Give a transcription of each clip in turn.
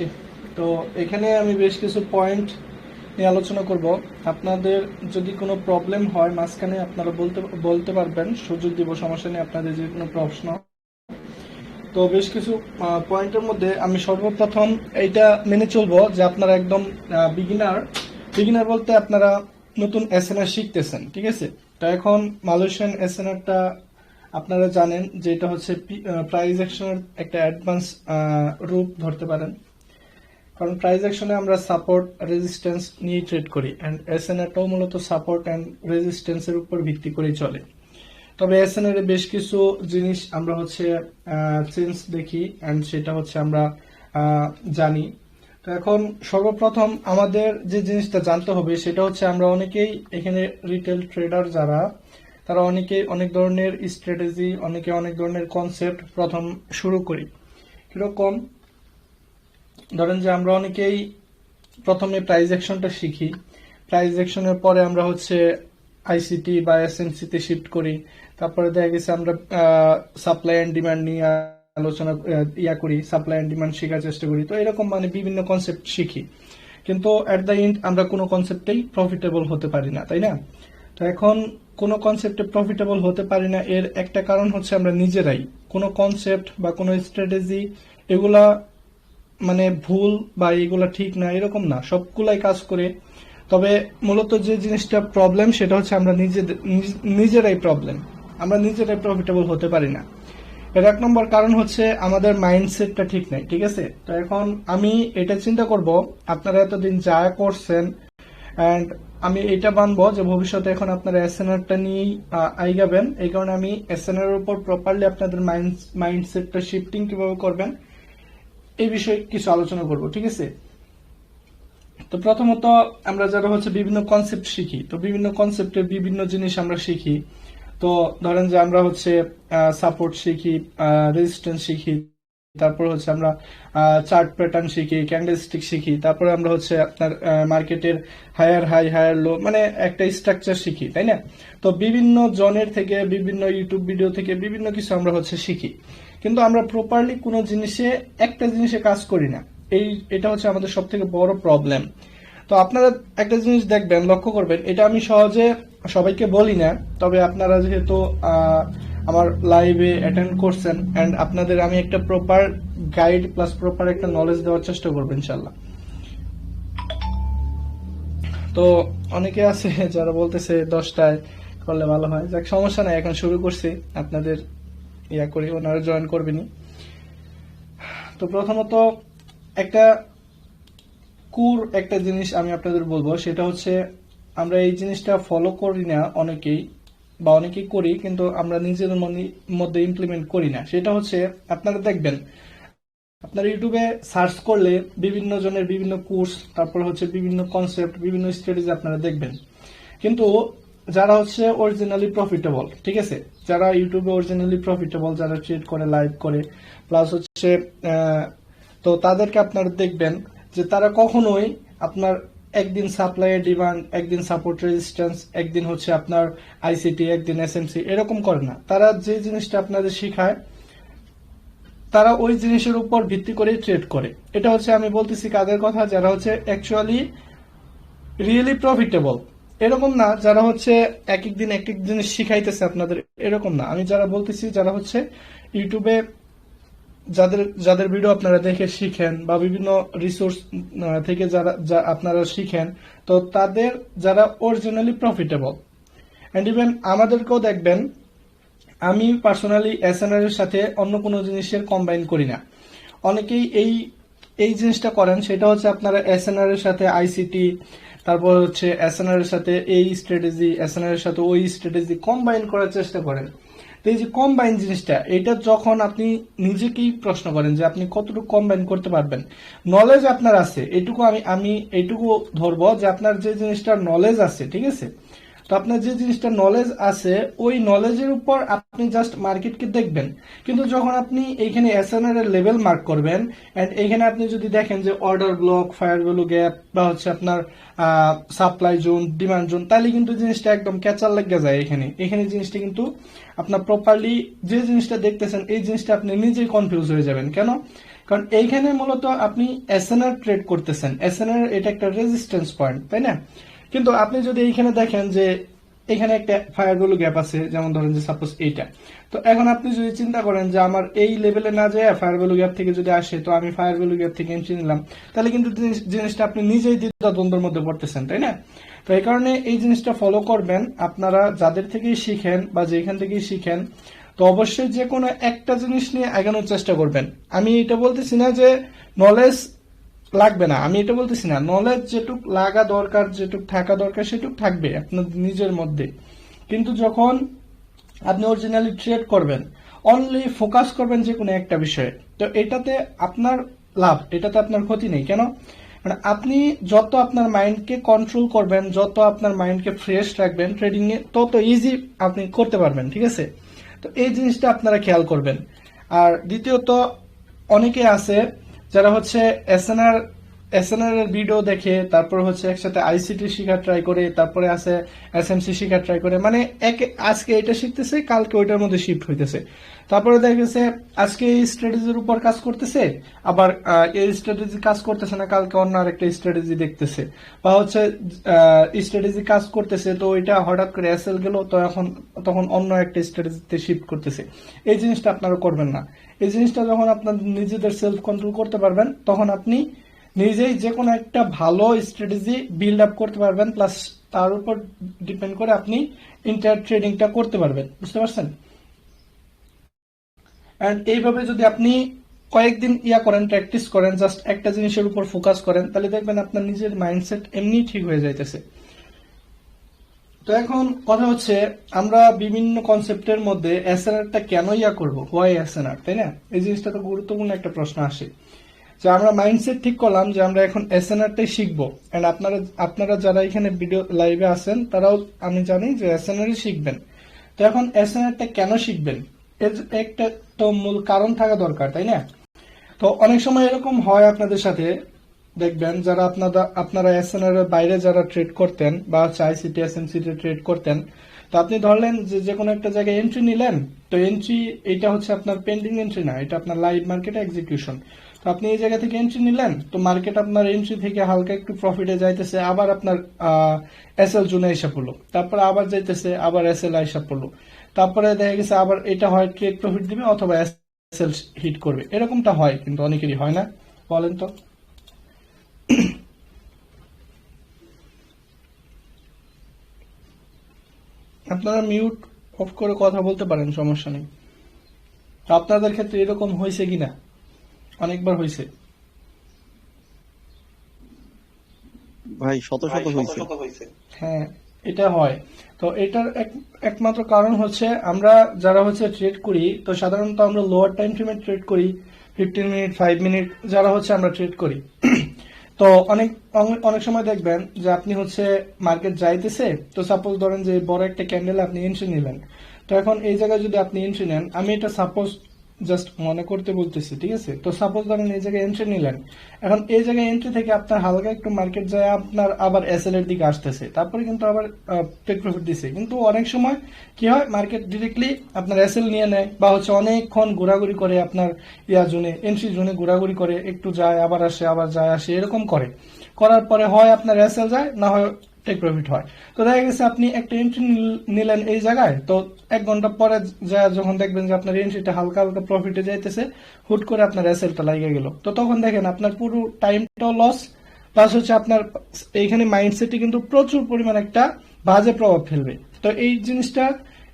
ওকে, তো এখানে আমি বেশ কিছু পয়েন্ট নিয়ে আলোচনা করব। আপনাদের যদি কোনো প্রবলেম হয় মাঝখানে আপনারা বলতে বলতে পারবেন, সুযোগ দিব, সমস্যা নেই। আপনাদের যে কোনো প্রশ্ন, তো বেশ কিছু পয়েন্টের মধ্যে আমি সর্বপ্রথম এইটা মেনে চলবো যে আপনারা একদম বিগিনার। বিগিনার বলতে আপনারা নতুন এসএনআর শিখতেছেন, ঠিক আছে? তো এখন মালয়েশিয়ান এসএনআরটা আপনারা জানেন যে এটা হচ্ছে প্রাইস অ্যাকশনের একটা অ্যাডভান্স রূপ ধরতে পারেন। কারণ প্রাইস অ্যাকশনে আমরা সাপোর্ট রেজিস্ট্যান্স নিয়ে ট্রেড করি, অ্যান্ড এসএনআরটাও মূলত সাপোর্ট অ্যান্ড রেজিস্ট্যান্সের উপর ভিত্তি করেই চলে। তবে এসএনআর এর বেশ কিছু জিনিস আমরা হচ্ছে চেঞ্জ দেখি, অ্যান্ড সেটা হচ্ছে আমরা জানি। তো এখন সর্বপ্রথম আমাদের যে জিনিসটা জানতে হবে সেটা হচ্ছে আমরা অনেকেই এখানে রিটেল ট্রেডার যারা, তারা অনেকেই অনেক ধরনের স্ট্র্যাটেজি, অনেকে অনেক ধরনের কনসেপ্ট প্রথম শুরু করি। কিরকম? ধরেন যে আমরা অনেকেই প্রথমে প্রাইস অ্যাকশনটা শিখি, প্রাইস অ্যাকশনের পরে আমরা হচ্ছে আইসিটি বা এসএমসি তে শিফট করি। তারপরে দেখা গেছে আমরা সাপ্লাই অ্যান্ড ডিমান্ড নিয়ে আলোচনা করি, সাপ্লাই অ্যান্ড ডিমান্ড শেখার চেষ্টা করি। তো এরকম মানে বিভিন্ন কনসেপ্ট শিখি, কিন্তু এট দ্য এন্ড আমরা কোনো কনসেপ্টেই প্রফিটেবল হতে পারি না, তাই না? তো এখন কোনো কনসেপ্টে প্রফিটেবল হতে পারি না, এর একটা কারণ হচ্ছে আমরা নিজেরাই কোনো কনসেপ্ট বা কোনো স্ট্র্যাটেজি এগুলা মানে ভুল বা এগুলা ঠিক না এরকম না, সবগুলাই কাজ করে। তবে মূলত যে জিনিসটা প্রবলেম সেটা হচ্ছে আমরা নিজেরাই প্রবলেম, আমরা নিজেরাই প্রফিটেবল হতে পারি না। এর এক নম্বর কারণ হচ্ছে আমাদের মাইন্ডসেটটা ঠিক নাই, ঠিক আছে? তো এখন আমি এটা চিন্তা করব আপনারা এতদিন যা করছেন, অ্যান্ড আমি এটা মানবো যে ভবিষ্যতে এখন আপনারা এসএনআরটা নিয়েই আইগাবেন। এই কারণে আমি এসএনআর এর উপর প্রপারলি আপনাদের মাইন্ডসেটটা শিফটিং কিভাবে করবেন এই বিষয়ে কিছু আলোচনা করব, ঠিক আছে? তো প্রথমত আমরা যারা হচ্ছে বিভিন্ন কনসেপ্ট শিখি, তো বিভিন্ন কনসেপ্টের বিভিন্ন জিনিস আমরা শিখি। তো ধরেন যে আমরা হচ্ছে সাপোর্ট শিখি, রেজিস্ট্যান্স শিখি, তারপর হচ্ছে আমরা চার্ট প্যাটার্ন শিখি, ক্যান্ডেলস্টিক শিখি, তারপরে আমরা হচ্ছে আপনার মার্কেটের হায়ার হাই হায়ার লো মানে একটা স্ট্রাকচার শিখি, তাই না? তো বিভিন্ন জনের থেকে, বিভিন্ন ইউটিউব ভিডিও থেকে বিভিন্ন কিছু আমরা হচ্ছে শিখি, কিন্তু আমরা প্রপারলি কোনো জিনিসে একটা জিনিসে কাজ করি না। এটা হচ্ছে আমাদের সব থেকে বড় প্রবলেম। তো আপনারা একটা জিনিস দেখবেন, লক্ষ্য করবেন, এটা আমি সহজে সবাইকে বলি না, তবে আপনারা যেহেতু আমার লাইভে অ্যাটেন্ড করছেন, এন্ড আপনাদের আমি একটা প্রপার গাইড প্লাস প্রপার একটা নলেজ দেওয়ার চেষ্টা করবো ইনশাল্লাহ। তো অনেকে আছে যারা বলতেছে 10টায় করলে ভালো হয়, যাক সমস্যা নাই, এখন শুরু করছি, আপনাদের করি, ওনারা জয়েন করবেনি। তো প্রথমত একটা একটা জিনিস আমি আপনাদের বলবো, সেটা হচ্ছে আমরা এই জিনিসটা ফলো করি না অনেকেই, বা অনেকেই করি কিন্তু আমরা নিজেদের মধ্যে ইমপ্লিমেন্ট করি না। সেটা হচ্ছে আপনারা দেখবেন, আপনারা ইউটিউবে সার্চ করলে বিভিন্ন জনের বিভিন্ন কোর্স, তারপর হচ্ছে বিভিন্ন কনসেপ্ট, বিভিন্ন স্ট্র্যাটেজি আপনারা দেখবেন, কিন্তু যারা হচ্ছে অরিজিনালি প্রফিটেবল, ঠিক আছে, যারা ইউটিউবে অরিজিনালি প্রফিটেবল, যারা ট্রেড করে, লাইভ করে, প্লাস হচ্ছে তো তাদেরকে আপনারা দেখবেন যে তারা কখনোই আপনার একদিন সাপ্লাই ডিমান্ড, একদিন সাপোর্ট রেজিস্ট্যান্স, একদিন হচ্ছে আপনার আইসিটি, একদিন এসএমসি এরকম করে না। তারা যে জিনিসটা আপনাদের শেখায় তারা ওই জিনিসের উপর ভিত্তি করে ট্রেড করে। এটা হচ্ছে আমি বলতেছি কাদের কথা, যারা হচ্ছে অ্যাকচুয়ালি রিয়েলি প্রফিটেবল। এরকম না যারা হচ্ছে এক এক দিন এক এক জিনিস শিখাইতেছে আপনাদের, এরকম না। আমি যারা বলতেছি যারা হচ্ছে ইউটিউবে যাদের যাদের ভিডিও আপনারা দেখে শিখেন, বা বিভিন্ন রিসোর্স থেকে আপনারা শিখেন, তো তাদের যারা অরিজিনালি প্রফিটেবল। এন্ড ইভেন আমাদেরকেও দেখবেন, আমি পার্সোনালি এসএনআর এর সাথে অন্য কোনো জিনিসের কম্বাইন করি না। অনেকেই এই এই জিনিসটা করেন, সেটা হচ্ছে আপনারা এসএনআর এর সাথে আইসিটি, তারপর হচ্ছে এসএনআর এর সাথে এই স্ট্র্যাটেজি, এসএনআর এর সাথে ওই স্ট্র্যাটেজি কম্বাইন করার চেষ্টা করেন। তো এই যে কম্বাইন জিনিসটা, এটা যখন আপনি নিজেকেই প্রশ্ন করেন যে আপনি কতটুকু কম্বাইন করতে পারবেন, নলেজ আপনার আছে এটুকু, আমি এইটুকু ধরবো যে আপনার যে জিনিসটার নলেজ আছে, ঠিক আছে, তো আপনার যে জিনিসটা নলেজ আছে ওই নলেজের উপর আপনি জাস্ট মার্কেটকে দেখবেন। কিন্তু যখন আপনি এইখানে এসএনআর এর লেভেল মার্ক করবেন, এন্ড এইখানে আপনি যদি দেখেন যে order block, fire value gap, বা হচ্ছে আপনার সাপ্লাই জোন, ডিমান্ড জোন, তাহলে কিন্তু জিনিসটা একদম ক্যাচার লেগে যায়। এখানে জিনিসটা কিন্তু আপনার প্রপারলি যে জিনিসটা দেখতেছেন এই জিনিসটা আপনি নিজেই কনফিউজ হয়ে যাবেন। কেন? কারণ এইখানে মূলত আপনি এসএনআর ট্রেড করতেছেন, এসএনআর এটা একটা রেজিস্ট্যান্স পয়েন্ট, তাই না? কিন্তু আপনি যদি এইখানে দেখেন যে এখানে একটা ফায়ার ভ্যালু গ্যাপ আছে, যেমন ধরেন যে সাপোজ এইটা, তো এখন আপনি যদি চিন্তা করেন যে আমার এই লেভেলে না যায় ফায়ার ভ্যালু গ্যাপ থেকে যদি আসে, তো আমি ফায়ার ভ্যালু গ্যাপ থেকে এন্ট্রি নিলাম, তাহলে কিন্তু জিনিসটা আপনি নিজেই দ্বিধাদ্বন্দ্বের মধ্যে পড়তেছেন, তাই না? তো এই কারণে এই জিনিসটা ফলো করবেন আপনারা, যাদের থেকেই শিখেন বা যেখান থেকেই শিখেন, তো অবশ্যই যে কোনো একটা জিনিস নিয়ে আগানোর চেষ্টা করবেন। আমি এটা বলতেছি না যে নলেজ লাগবে না, আমি এটা বলতেছি না, নলেজ যেটুক লাগা দরকার, যেটুক থাকা দরকার সেটুক থাকবে আপনার নিজের মধ্যে। কিন্তু যখন আপনি অরিজিনালি ট্রেড করবেন, অনলি ফোকাস করবেন যে কোনো একটা বিষয়ে, তো এটাতে আপনার লাভ, এটাতে আপনার ক্ষতি নেই। কেন? মানে আপনি যত আপনার মাইন্ডকে কন্ট্রোল করবেন, যত আপনার মাইন্ডকে ফ্রেশ রাখবেন ট্রেডিং এ, তত ইজি আপনি করতে পারবেন, ঠিক আছে? তো এই জিনিসটা আপনারা খেয়াল করবেন। আর দ্বিতীয়ত, অনেকে আছে যারা হচ্ছে এসএনআর এসএনআর এর ভিডিও দেখে, তারপর হচ্ছে একসাথে আইসিটি শেখা ট্রাই করে, তারপরে আছে এসএমসি শেখা ট্রাই করে, মানে আজকে এটা শিখতেছে, কালকে ওইটার মধ্যে শিফট হইতেছে। তারপরে দেখা গেছে আজকে এই স্ট্র্যাটেজির উপর কাজ করতেছে, আবার এই স্ট্র্যাটেজি কাজ করতেছে না, কালকে অন্য আরেকটা স্ট্র্যাটেজি দেখতেছে, বা হচ্ছে স্ট্র্যাটেজি কাজ করতেছে, তো ওইটা হঠাৎ করে এসএল গেল, তো এখন তখন অন্য একটা স্ট্র্যাটেজিতে শিফট করতেছে। এই জিনিসটা আপনারা করবেন না। এই জিনিসটা যখন আপনার নিজেদের সেলফ কন্ট্রোল করতে পারবেন, তখন আপনি নিজেই যে কোনো একটা ভালো স্ট্র্যাটেজি বিল্ড আপ করতে পারবেন, প্লাস তার উপর ডিপেন্ড করে আপনি ইন্টার ট্রেডিংটা করতে পারবেন। বুঝতে পারছেন? এন্ড এইভাবে যদি আপনি কয়েকদিন করেন, প্র্যাকটিস করেন, জাস্ট একটা জিনিসের উপর ফোকাস করেন, তাহলে দেখবেন আপনার নিজের মাইন্ডসেট এমনি ঠিক হয়ে যাইতেছে। তো এখন কথা হচ্ছে, আমরা বিভিন্ন কনসেপ্টের মধ্যে এসএনআরটা কেন করব, হোয়াই এসএনআর, তাই না? এই জিনিসটা তো গুরুত্বপূর্ণ একটা প্রশ্ন আসে, যে আমরা মাইন্ডসেট ঠিক করলাম যে আমরা এখন এসএনআরটাই শিখবো, এন্ড আপনারা যারা এখানে ভিডিও লাইভে আছেন, তারাও আমি জানি যে এসএনআরই শিখবেন। তো এখন এসএনআরটা কেন শিখবেন, এর একটা তো মূল কারণ থাকা দরকার, তাই না? তো অনেক সময় এরকম হয় আপনাদের সাথে, দেখবেন যারা আপনারা এসএনআর এর বাইরে যারা ট্রেড করতেন, বা আইসিটি এসএমসি তে ট্রেড করতেন, তো আপনি ধরলেন যে কোনো একটা জায়গায় এন্ট্রি নিলেন, তো এন্ট্রি এটা হচ্ছে আপনার পেন্ডিং এন্ট্রি না, এটা আপনার লাইভ মার্কেট এক্সিকিউশন। তো আপনি এই জায়গা থেকে এন্ট্রি নিলেন, তো মার্কেট আপনার এন্ট্রি থেকে হালকা একটু প্রফিটে যাইতেছে, আবার আপনার এসএল জোনে এসে পড়লো, তারপরে আবার যাইতেছে, আবার এসএল এসে পড়লো, তারপরে দেখা গেছে আবার এটা হয় ট্রেড প্রফিট দিবে, অথবা এসএল হিট করবে। এরকমটা হয়, কিন্তু অনেকেরই হয় না, বলেন তো? আপনারা মিউট অফ করে কথা বলতে পারেন, সমস্যা নেই। তো আপনাদের ক্ষেত্রে এরকম হয়েছে কিনা? অনেকবার হয়েছে। ভাই শত শত হয়েছে। হ্যাঁ, এটা হয়। তো এটার একমাত্র কারণ হচ্ছে, আমরা যারা হচ্ছে ট্রেড করি, তো সাধারণত আমরা লোয়ার টাইম ফ্রেমে ট্রেড করি, 15 মিনিট, 5 মিনিট, যারা হচ্ছে আমরা ট্রেড করি। তো অনেক অনেক সময় দেখবেন যে আপনি হচ্ছে মার্কেট যাইতেছে, তো সাপোজ ধরেন যে বড় একটা ক্যান্ডেল আপনি এন্ট্রি নিলেন, তো এখন এই জায়গায় যদি আপনি এন্ট্রি নেন, আমি এটা সাপোজ জাস্ট মনে করতে বলতেছি, ঠিক আছে? তো সাপোজ ধরেন এই জায়গায় এন্ট্রি নিলেন, এখন এই জায়গায় এন্ট্রি থেকে আপনার হালকা একটু মার্কেট যায়, আপনার আবার এসএল এর দিকে আসতেছে, তারপরে কিন্তু আবার টেক প্রফিট দিছে। কিন্তু অনেক সময় কি হয়, মার্কেট ডিরেক্টলি আপনার এসএল নিয়ে নেয়, বা হচ্ছে অনেকক্ষণ ঘোরাঘুরি করে, আপনার জোনে, এন্ট্রি জোনে ঘোরাঘুরি করে, একটু যায় আবার আসে, আবার যায় আসে, এরকম করার পরে হয় আপনার এসএল যায়, না হয় টেক প্রফিট হয়। তো দেখা গেছে আপনি একটা এন্ট্রি নিলেন এই জায়গায়, তো 1 ঘন্টা পরে যখন দেখবেন যে আপনার এন্ট্রিটা হালকা হালকা প্রফিটে যাইতেছে, হুট করে আপনার এসএলটা লাগিয়ে গেল, তো তখন দেখেন আপনার পুরো টাইমটাও লস, প্লাস হচ্ছে আপনার এইখানে মাইন্ডসেটে কিন্তু প্রচুর পরিমাণ একটা বাজে প্রভাব ফেলবে। তো এই জিনিসটা,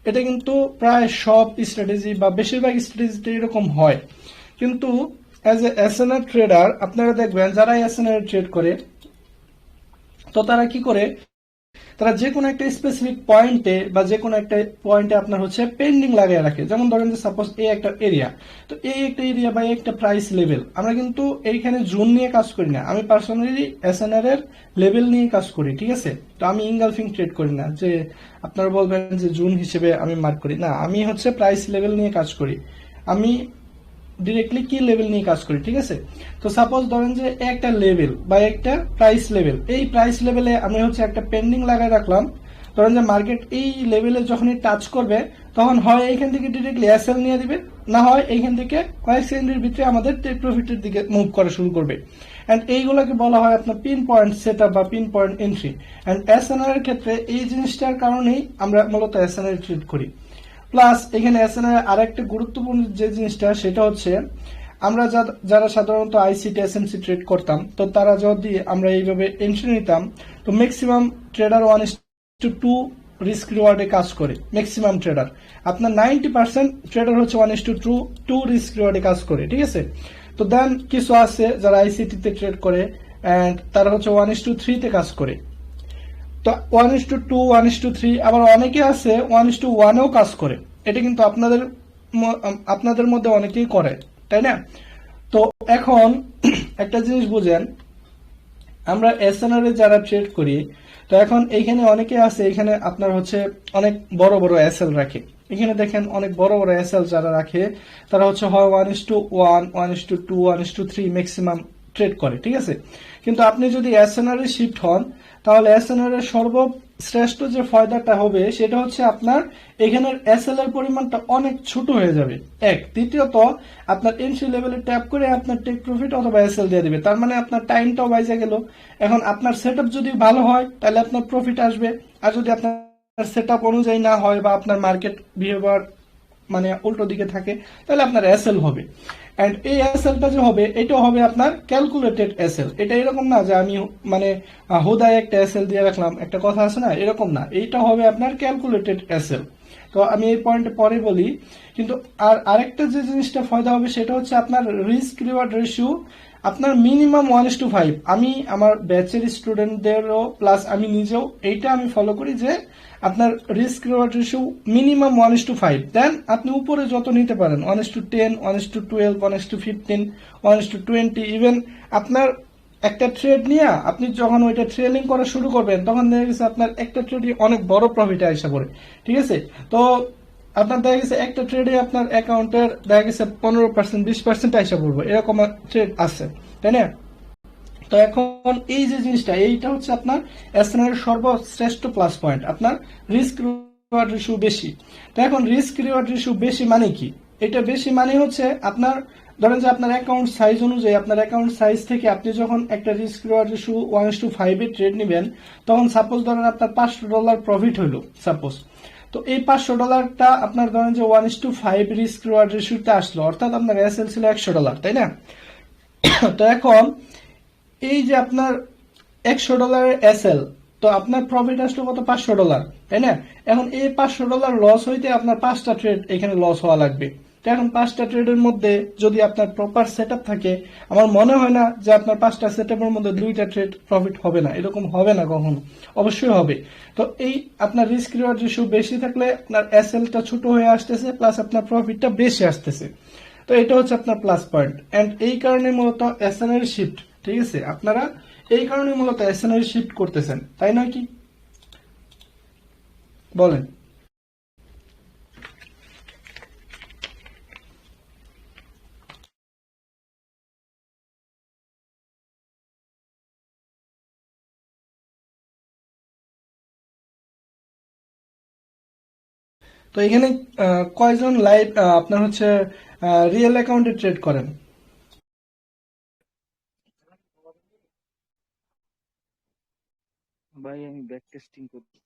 এটা কিন্তু প্রায় সব স্ট্র্যাটেজি বা বেশিরভাগ স্ট্র্যাটেজিতে এরকম হয়। কিন্তু অ্যাজ এ এসএনআর ট্রেডার, আপনারা দেখবেন যারা এসএনআর ট্রেড করে, তো তারা কি করে, তারা যে কোনো একটা স্পেসিফিক পয়েন্টে বা যে কোনো একটা পয়েন্টে আপনার হচ্ছে পেন্ডিং লাগিয়ে রাখে। যেমন ধরেন যে সাপোজ এই একটা এরিয়া, তো এই একটা এরিয়া বা একটা প্রাইস লেভেল, আমরা কিন্তু এইখানে জোন নিয়ে কাজ করি না, আমি পার্সোনালি এসএনআর এর লেভেল নিয়ে কাজ করি, ঠিক আছে? তো আমি ইনগালফিং ট্রেড করি না, যে আপনারা বলবেন যে জোন হিসেবে আমি মার্ক করি না, আমি হচ্ছে প্রাইস লেভেল নিয়ে কাজ করি। আমি ডিরেক্টলি কি লেভেল নিয়ে কাজ করি, ঠিক আছে? তো সাপোজ ধরেন যে একটা লেভেল বা একটা প্রাইস লেভেল, এই প্রাইস লেভেলে আমি হচ্ছে একটা পেন্ডিং লাগাই রাখলাম, ধরেন যে মার্কেট এই লেভেলে যখনই টাচ করবে তখন হয় এইখান থেকে ডিরেক্টলি এসএল নিয়ে দিবে, না হয় এইখান থেকে কয়েক সেকেন্ডের ভিতরে আমাদের টেক প্রফিটের দিকে মুভ করা শুরু করবে। এন্ড এইগুলোকে বলা হয় আপনার পিন পয়েন্ট সেট আপ বা pin point entry. And SNR এর ক্ষেত্রে এই জিনিসটার কারণেই আমরা মূলত এসএনআর ট্রেড করি। প্লাস এখানে এসএনআর আরেকটা গুরুত্বপূর্ণ যে জিনিসটা সেটা হচ্ছে আমরা যারা সাধারণত আইসিটি এসএমসি ট্রেড করতাম, তো তারা যদি আমরা এইভাবে এন্ট্রি নিতাম, তো ম্যাক্সিমাম ট্রেডার 1:2 রিস্ক রিওয়ার্ডে কাজ করে। ম্যাক্সিমাম ট্রেডার আপনার 90% ট্রেডার হচ্ছে 1:2 রিস্ক রিওয়ার্ডে কাজ করে, ঠিক আছে। তো দেন কিছু আছে যারা আইসিটি তে ট্রেড করে এন্ড তারা হচ্ছে 1:3 তে কাজ করে। তো 1:2 1:3 আবার অনেকে আছে 1:1 এও কাজ করে। এটা কিন্তু আপনাদের মধ্যে অনেকেই করে, তাই না? তো এখন একটা জিনিস বুঝেন, আমরা এসএনআর এ যারা ট্রেড করি, তো এখন এইখানে অনেকে আছে, এখানে আপনার হচ্ছে অনেক বড় বড় এসএল রাখে। এখানে দেখেন অনেক বড় বড় এসএল যারা রাখে তারা হচ্ছে হয় 1:1 1:2 1:3 ম্যাক্সিমাম ট্রেড করে, ঠিক আছে। কিন্তু আপনি যদি এসএনআর এ শিফট হন, তাহলে এসএনআর এর সর্বশ্রেষ্ঠ যে ফায়দাটা হবে সেটা হচ্ছে আপনার এখানের এসএল এর পরিমাণটা অনেক ছোট হয়ে যাবে। এক, দ্বিতীয়ত আপনার এন্ট্রি লেভেলে ট্যাপ করে আপনার টেক প্রফিট অথবা এসএল দিয়ে দিবে, তার মানে আপনার টাইমটাও বাইজে গেল। এখন আপনার সেটআপ যদি ভালো হয় তাহলে আপনার প্রফিট আসবে, আর যদি আপনার সেটআপ অনুযায়ী না হয় বা আপনার মার্কেট বিহেভিয়ার মানে উল্টো দিকে থাকে তাহলে আপনার এসএল হবে। এন্ড এই এসএলটা যে হবে এটা হবে আপনার ক্যালকুলেটেড এসএল। এটা এরকম না যে আমি মানে হুদায় একটা এসএল দিয়ে রাখলাম, একটা কথা আছে না, এরকম না। এইটা হবে আপনার ক্যালকুলেটেড এসএল। তো আমি এই পয়েন্টে পরে বলি। কিন্তু আর আরেকটা যে জিনিসটা ফায়দা হবে সেটা হচ্ছে আপনার রিস্ক রিওয়ার্ড রেশিও আপনার মিনিমাম 1:5। আমি আমার ব্যাচের স্টুডেন্টদেরও প্লাস আমি নিজেও এইটা আমি ফলো করি যে আপনার রিস্ক রিওয়ার্ড রেশিও মিনিমাম 1:5। দেন আপনি উপরে যত নিতে পারেন 1:10 1:12 1:15 1:20। ইভেন আপনার একটা ট্রেড নিয়ে আপনি যখন ওইটা ট্রেলিং করা শুরু করবেন তখন দেখা গেছে আপনার একটা ট্রেডে অনেক বড় প্রফিট আসা পড়ে, ঠিক আছে। তো আপনার দেখা গেছে একটা ট্রেডে আপনার অ্যাকাউন্টের দেখা গেছে 15% 20% আসা পড়বে, এরকম ট্রেড আছে, তাই না? তো এখন এই যে জিনিসটা এইটা হচ্ছে আপনার এসএনআর এর সর্বশ্রেষ্ঠ প্লাস পয়েন্ট, আপনার রিস্ক রিওয়ার্ড রেশিও বেশি। তো এখন রিস্ক রিওয়ার্ড রেশিও বেশি মানে কি? এটা বেশি মানে হচ্ছে আপনার ধরেন যে আপনার অ্যাকাউন্ট সাইজ অনুযায়ী আপনার অ্যাকাউন্ট সাইজ থেকে আপনি যখন একটা রিস্ক রিওয়ার্ড রেশিও 1:5 এ ট্রেড নেবেন, তখন সাপোজ ধরেন আপনার $500 প্রফিট হলো সাপোজ। তো এই $500টা আপনার ধরেন যে 1:5 রিস্ক রিওয়ার্ড রেশিওতে আসলো, অর্থাৎ আপনার এসএল ছিল $100, তাই না? তো এখন এই যে আপনার $100 এসএল, তো আপনার প্রফিট আসলো কত? $500, তাই না? এখন এই $500 লস হইতে আপনার 5টা ট্রেড এখানে লস হওয়া লাগবে। তো এখন 5টা ট্রেডের মধ্যে যদি আপনার প্রপার সেটআপ থাকে, আমার মনে হয় না যে আপনার 5টা সেটআপের মধ্যে 2টা ট্রেড প্রফিট হবে না, এরকম হবে না কখনো, অবশ্যই হবে। তো এই আপনার রিস্ক রিওয়ার্ড রেশিও বেশি থাকলে আপনার এসএলটা ছোট হয়ে আসতেছে, প্লাস আপনার প্রফিটটা বেশি আসতেছে। তো এটা হচ্ছে আপনার প্লাস পয়েন্ট। এন্ড এই কারণে মূলত এসএনআর শিফট, ঠিক আছে, আপনারা এই কারণে মূলত এসএনআর শিফট করতেছেন, তাই নয় কি? বলেন। তো এখানে কয়জন লাইভ আপনার হচ্ছে রিয়েল অ্যাকাউন্টে ট্রেড করেন? ভাই আমি ব্যাক টেস্টিং করছি।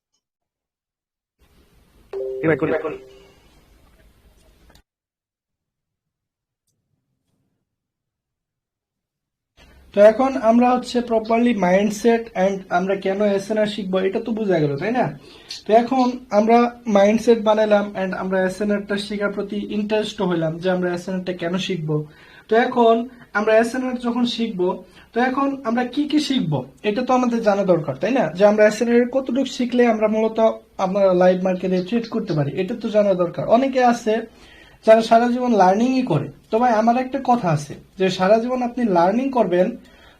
তো এখন আমরা হচ্ছে প্রপারলি মাইন্ডসেট এন্ড আমরা কেন এসএনআর শিখবো এটা তো বোঝা গেল, তাই না? তো এখন আমরা মাইন্ডসেট বানাইলাম এন্ড আমরা এসএনআরটা শেখার প্রতি ইন্টারেস্ট হইলাম যে আমরা এসএনআরটা কেন শিখবো। তো এখন আমরা এসএনআর যখন শিখবো, তো এখন আমরা কি কি শিখবো এটা তো আমাদের জানা দরকার, তাই না? যে আমরা এসএনআর কতটুকু শিখলে আমরা মূলত আমরা লাইভ মার্কেটে ট্রেড করতে পারি, এটা তো জানা দরকার। অনেকে আছে যারা সারা জীবন লার্নিংই করে। তো ভাই আমার একটা কথা আছে যে সারা জীবন আপনি লার্নিং করবেন,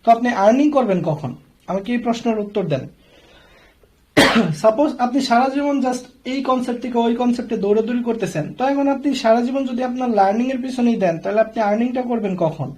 তো আপনি আর্নিং করবেন কখন? আমাকে এই প্রশ্নের উত্তর দেন। সাপোজ আপনি সারা জীবন জাস্ট এই কনসেপ্ট থেকে ওই কনসেপ্টে দৌড়াদৌড়ি করতেছেন, তো এখন আপনি সারা জীবন যদি আপনার লার্নিং এর পিছনেই দেন তাহলে আপনি আর্নিংটা করবেন কখন?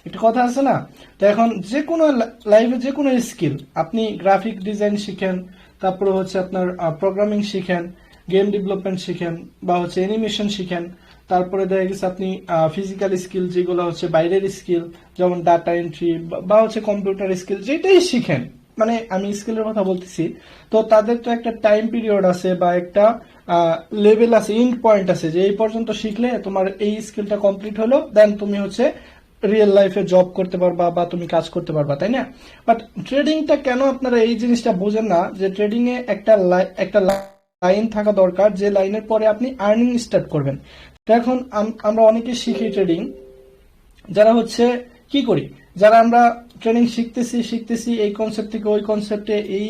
একটা কথা আছে না? তো এখন যে কোনো লাইফে যে কোনো স্কিল, আপনি গ্রাফিক ডিজাইন শিখেন, তারপরে হচ্ছে আপনার প্রোগ্রামিং শিখেন, গেম ডেভেলপমেন্ট শিখেন, বা হচ্ছে অ্যানিমেশন শিখেন। তারপরে দেখা গেছে আপনি ফিজিক্যাল স্কিল যেগুলো হচ্ছে বাইরের স্কিল, যেমন ডাটা এন্ট্রি বা হচ্ছে কম্পিউটার স্কিল, যেটাই শিখেন, মানে আমি স্কিলের কথা বলতেছি। তো তাদের তো একটা টাইম পিরিয়ড আছে বা একটা লেভেল আছে, ইন্ড পয়েন্ট আছে, যে এই পর্যন্ত শিখলে তোমার এই স্কিলটা কমপ্লিট হলো, দেন তুমি হচ্ছে রিয়েল লাইফে জব করতে পারবা বা তুমি কাজ করতে পারবা, তাই না? বাট ট্রেডিংটা কেন আপনারা এই জিনিসটা বোঝেন না, যে ট্রেডিং এ একটা লাইন থাকা দরকার, যে লাইনের পরে আপনি আর্নিং স্টার্ট করবেন। তো এখন আমরা অনেকে শিখি ট্রেডিং, যারা হচ্ছে কি করি, যারা আমরা ট্রেনিং শিখতেছি এই কনসেপ্ট থেকে ওই কনসেপ্টে, এই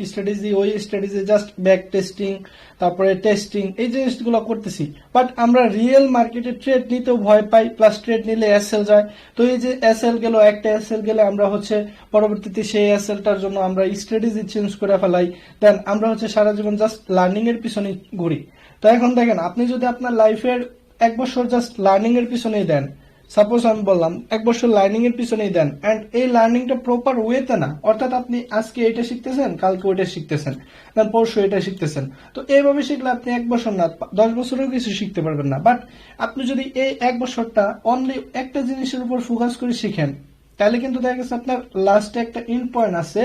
স্ট্র্যাটেজি ওই স্ট্র্যাটেজি, জাস্ট ব্যাক টেস্টিং, তারপরে টেস্টিং, এই জিনিসগুলো করতেছি। বাট আমরা রিয়েল মার্কেটে ট্রেড নিতেও ভয় পাই, প্লাস ট্রেড নিলে এসএল যায়। তো এই যে এসএল গেল, একটা এসএল গেলে আমরা হচ্ছে পরবর্তীতে সেই এসএলটার জন্য আমরা স্ট্র্যাটেজি চেঞ্জ করে ফেলাই, দেন আমরা হচ্ছে সারা জীবন জাস্ট লার্নিং এর পিছনে ঘুরি। তো এখন দেখেন, আপনি যদি আপনার লাইফের 1 বছর জাস্ট লার্নিং এর পিছনেই দেন, সাপোজ আমি বললাম 1 বছর লার্নিং এর পিছনেই দেন, এন্ড এই লার্নিংটা প্রপার ওয়েতে না, অর্থাৎ আপনি আজকে এটা শিখতেছেন, কালকে ওইটা শিখতেছেন, দেন পরশু এটা শিখতেছেন। তো এইভাবে শিখলে আপনি 1 বছর না 10 বছরেও কিছু শিখতে পারবেন না। বাট আপনি যদি এই 1 বছরটা অনলি একটা জিনিসের উপর ফোকাস করে শিখেন, তাহলে কিন্তু দেখা গেছে আপনার লাস্টে একটা ইন পয়েন্ট আছে,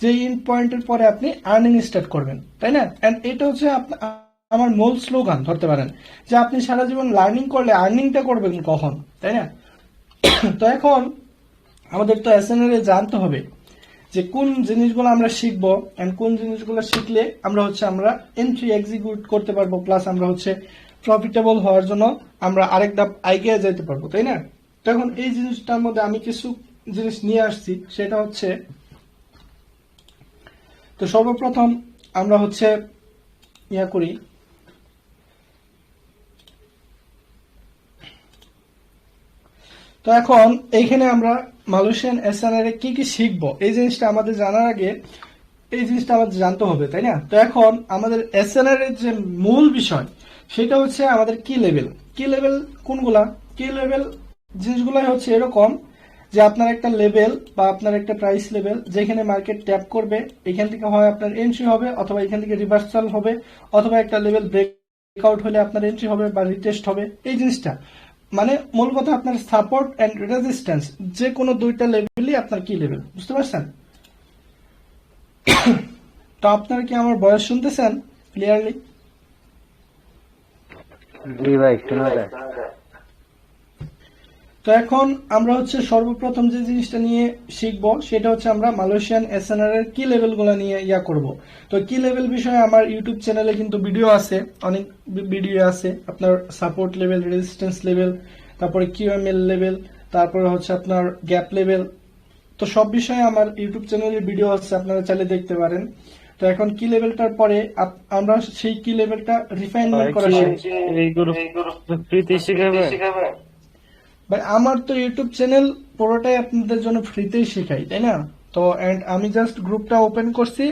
যে ইন পয়েন্টের পরে আপনি আর্নিং স্টার্ট করবেন, তাই না? এন্ড এটা হচ্ছে আমার মূল স্লোগান ধরতে পারেন, যে আপনি সারা জীবন লার্নিং করলে আর্নিংটা করবেন কখন, তাই না? তো এখন আমাদের তো এসএনএল জানতে হবে যে কোন জিনিসগুলো আমরা শিখবো, এন্ড কোন জিনিসগুলো শিখলে আমরা এন্ট্রি এক্সিকিউট করতে পারবো, প্লাস আমরা হচ্ছে প্রফিটেবল হওয়ার জন্য আমরা আরেক ধাপ এগিয়ে যেতে পারবো, তাই না? তো এখন এই জিনিসটার মধ্যে আমি কিছু জিনিস নিয়ে আসছি, সেটা হচ্ছে, তো সর্বপ্রথম আমরা হচ্ছে ইয়া করি, তো এখন এইখানে আমরা মালয়েশিয়ান এসএনআর এ কি কি শিখবো, এই জিনিসটা আমাদের জানার আগে এই জিনিসটা আমাদের জানতে হবে, তাই না? তো এখন আমাদের এসএনআর এর যে মূল বিষয়, সেটা হচ্ছে আমাদের কি লেভেল। কি লেভেল কোনগুলা? কি লেভেল জিনিসগুলো হচ্ছে এরকম, যে আপনার একটা লেভেল বা আপনার একটা প্রাইস লেভেল, যেখানে মার্কেট ট্যাপ করবে, এখান থেকে হয় আপনার এন্ট্রি হবে, অথবা এখান থেকে রিভার্সাল হবে, অথবা একটা লেভেল ব্রেকআউট হলে আপনার এন্ট্রি হবে বা রিটেস্ট হবে। এই জিনিসটা মানে মূল কথা, আপনার সাপোর্ট এন্ড রেজিস্ট্যান্স, যে কোনো দুইটা লেভেলই আপনার কি লেভেল, বুঝতে পারছেন? তো আপনারা কি আমার বয়স শুনতেছেন ক্লিয়ারলি? জি ভাই, শোনা যায়। তো এখন আমরা হচ্ছে সর্বপ্রথম যে জিনিসটা নিয়ে শিখবো, সেটা হচ্ছে আমরা মালয়েশিয়ান এসএনআর এর কি লেভেল গুলো নিয়ে ইয়া করব। তো কি লেভেল বিষয়ে আমার ইউটিউব চ্যানেলে কিন্তু ভিডিও আছে, অনেক ভিডিও আছে, আপনার সাপোর্ট লেভেল, রেজিস্ট্যান্স লেভেল, তারপরে কিউএমএল লেভেল, তারপরে হচ্ছে আপনার গ্যাপ লেভেল। তো সব বিষয়ে আমার ইউটিউব চ্যানেলে ভিডিও আছে, আপনারা চাইলে দেখতে পারেন। তো এখন কি লেভেলটার পরে আমরা সেই কি লেভেলটা রিফাইনমেন্ট করা শিখছি। এইগুলো ফ্রিতে শিখাবে? ভাই আমার তো ইউটিউব চ্যানেল পুরোটাই আপনাদের জন্য ফ্রিতেই শেখাই, তাই না? তো এন্ড আমি জাস্ট গ্রুপটা ওপেন করছি,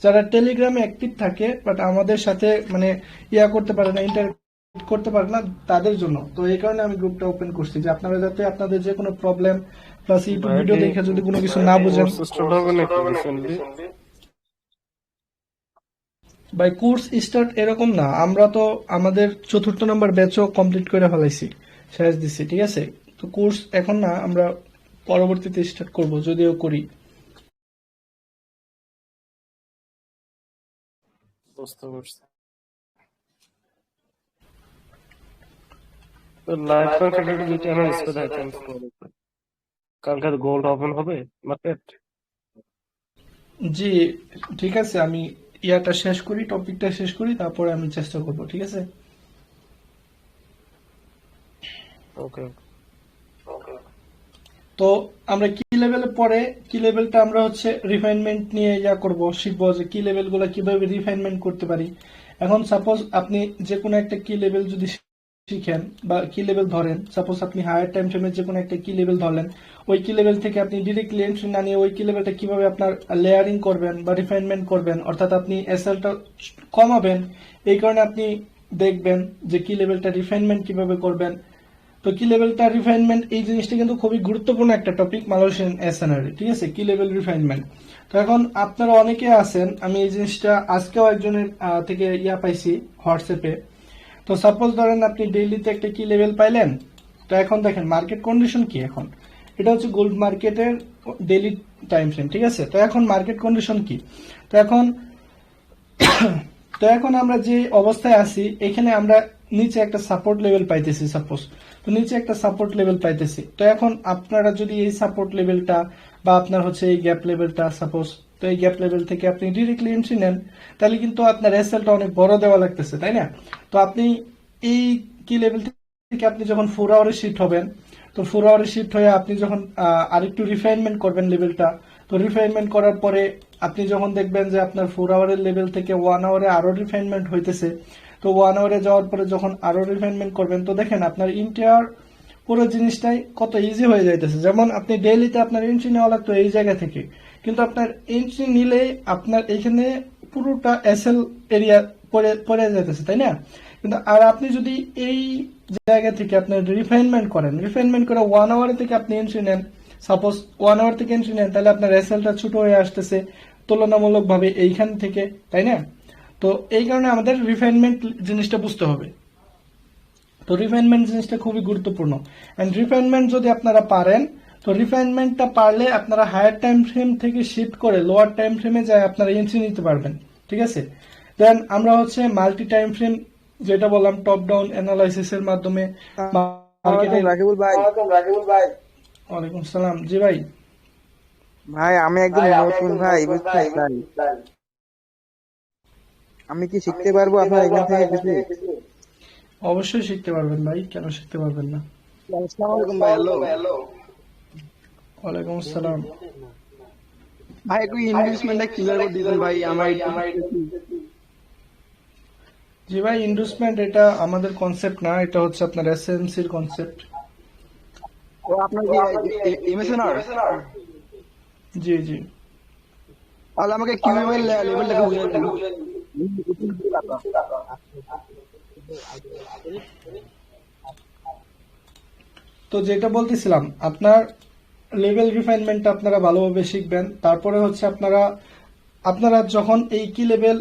যারা টেলিগ্রামে অ্যাক্টিভ থাকে বাট আমাদের সাথে মানে ইয়া করতে পারে না, ইন্টারঅ্যাক্ট করতে পারে না, তাদের জন্য। তো এই কারণে আমি গ্রুপটা ওপেন করছি, যে আপনারা যাতে আপনাদের যে কোনো প্রবলেম প্লাস ইউটিউব ভিডিও দেখে যদি কোনো কিছু না বুঝেন। ভাই কোর্স স্টার্ট এরকম না, আমরা তো আমাদের 4th নম্বর ব্যাচও কমপ্লিট করে ফেলাইছি, শেষ দিছি, ঠিক আছে? তো কোর্স এখন না, আমরা পরবর্তীতে স্টার্ট করব, যদিও করি। বুঝতে পারছি। তো লাইভ কনসার্টের দুইটা অ্যানালাইজ করে দেখাচ্ছেন কালকে গোল্ড ওপেন হবে মার্কেট। জি ঠিক আছে, আমি ইয়াটা শেষ করি, টপিকটা শেষ করি, তারপরে আমি চেষ্টা করব, ঠিক আছে? ওকে। তো আমরা কি লেভেলে পরে, কি লেভেলটা আমরা হচ্ছে রিফাইনমেন্ট নিয়ে ইয়া করব, শিখবো যে কি লেভেলগুলো কিভাবে রিফাইনমেন্ট করতে পারি। এখন সাপোজ আপনি যে কোনো একটা কি লেভেল যদি শিখেন বা কি লেভেল ধরেন, সাপোজ আপনি হায়ার টাইম ফ্রেমের যে কোনো একটা কি লেভেল ধরলেন, ওই কি লেভেল থেকে আপনি ডিরেক্টলি এন্ট্রি না নিয়ে ওই কি লেভেলটা কিভাবে আপনার লেয়ারিং করবেন বা রিফাইনমেন্ট করবেন, অর্থাৎ আপনি এসএলটা কমাবেন, এই কারণে আপনি দেখবেন যে কি লেভেলটা রিফাইনমেন্ট কিভাবে করবেন, তো কি লেভেলটা রিফাইনমেন্ট এই জিনিসটা কিন্তু খুবই গুরুত্বপূর্ণ একটা টপিক মালয়েশিয়ান এসএনআর, ঠিক আছে, কি লেভেল রিফাইনমেন্ট। তো এখন আপনারা অনেকে আছেন, আমি এই জিনিসটা আজকেও একজনের থেকে পাইছি হোয়াটসঅ্যাপে। তো সাপোজ ধরেন আপনি ডেইলিতে একটা কি লেভেল পাইলেন, তো এখন দেখেন মার্কেট কন্ডিশন কি। এখন এটা হচ্ছে গোল্ড মার্কেটের ডেইলি টাইম ফ্রেম, ঠিক আছে। তো এখন মার্কেট কন্ডিশন কি, তো এখন তো এখন আমরা যে অবস্থায় আছি এখানে আমরা নিচে একটা সাপোর্ট লেভেল পাইতেছি সাপোজ, তো নিচে একটা সাপোর্ট লেভেল পাইতেছি। তো এখন আপনারা যদি এই সাপোর্ট লেভেলটা বা আপনার হচ্ছে এই গ্যাপ লেভেলটা সাপোজ, তো এই গ্যাপ লেভেল থেকে আপনি ডিরেক্টলি এন্ট্রি নেন, তাহলে কিন্তু আপনার এসএলটা অনেক বড় দেওয়া লাগতেছে, তাই না। তো আপনি এই কি লেভেল থেকে আপনি যখন 4 আওয়ারে শিফট হবেন, তো 4 আওয়ারে শিফট হয়ে আপনি যখন আরেকটু রিফাইনমেন্ট করবেন লেভেলটা, তো রিফাইনমেন্ট করার পরে আপনি যখন দেখবেন যে আপনার 4 আওয়ারের লেভেল থেকে 1 আওয়ারে আরো রিফাইনমেন্ট হইতেছে, তো 1 আওয়ারে যাওয়ার পরে যখন আরো রিফাইনমেন্ট করবেন, তো দেখেন আপনার ইন্টার পুরো জিনিসটাই কত ইজি হয়ে যাইতেছে। যেমন আপনি ডেইলিতে আপনার এন্ট্রি নেওয়া লাগতো এই জায়গা থেকে, কিন্তু আপনার এন্ট্রি নিলে আপনার এখানে পুরোটা এসএল এরিয়া পড়ে যাইতেছে, তাই না। কিন্তু আর আপনি যদি এই জায়গা থেকে আপনার রিফাইনমেন্ট করেন, রিফাইনমেন্ট করে 1 আওয়ার থেকে আপনি এন্ট্রি নেন, সাপোজ 1 আওয়ার থেকে এন্ট্রি নেন, তাহলে আপনার এসএলটা ছোট হয়ে আসতেছে তুলনামূলকভাবে এইখান থেকে, তাই না। তো এই কারণে আমাদের রিফাইনমেন্ট জিনিসটা বুঝতে হবে। তো রিফাইনমেন্ট জিনিসটা খুবই গুরুত্বপূর্ণ। এন্ড রিফাইনমেন্ট যদি আপনারা পারেন, তো রিফাইনমেন্টটা পারলে আপনারা হায়ার টাইম ফ্রেম থেকে শিফট করে লোয়ার টাইম ফ্রেমে যায় আপনারা এন্ট্রি নিতে পারবেন, ঠিক আছে। দেন আমরা হচ্ছে মাল্টি টাইম ফ্রেম যেটা বললাম টপ ডাউন অ্যানালাইসিস এর মাধ্যমে মার্কেটে। রাকিবুল ভাই, ওয়ালাইকুম সালাম, জি ভাই। ভাই আমি একদম নতুন ভাই, বুঝছেন ভাই, আমি কি শিখতে পারবো আপনার এখান থেকে কিছু? অবশ্যই শিখতে পারবেন ভাই, কেন শিখতে পারবেন না। আসসালামু আলাইকুম ভাই। হ্যালো ওয়ালাইকুম আসসালাম। ভাই, একটু ইনভেস্টমেন্টটা ক্লিয়ার করে দিবেন ভাই আমার জি ভাই, ইনভেস্টমেন্ট এটা আমাদের কনসেপ্ট না, এটা হচ্ছে আপনার এসএমসির কনসেপ্ট। ও আপনার কি এমএসএনআর? জি জি। তাহলে আমাকে কিউএমএ লেভেলটাকে বুঝিয়ে দিন। তো যেটা বলতেছিলাম, আপনার লেভেল রিফাইনমেন্টটা আপনারা ভালোভাবে শিখবেন। তারপরে হচ্ছে আপনারা যখন এই কি level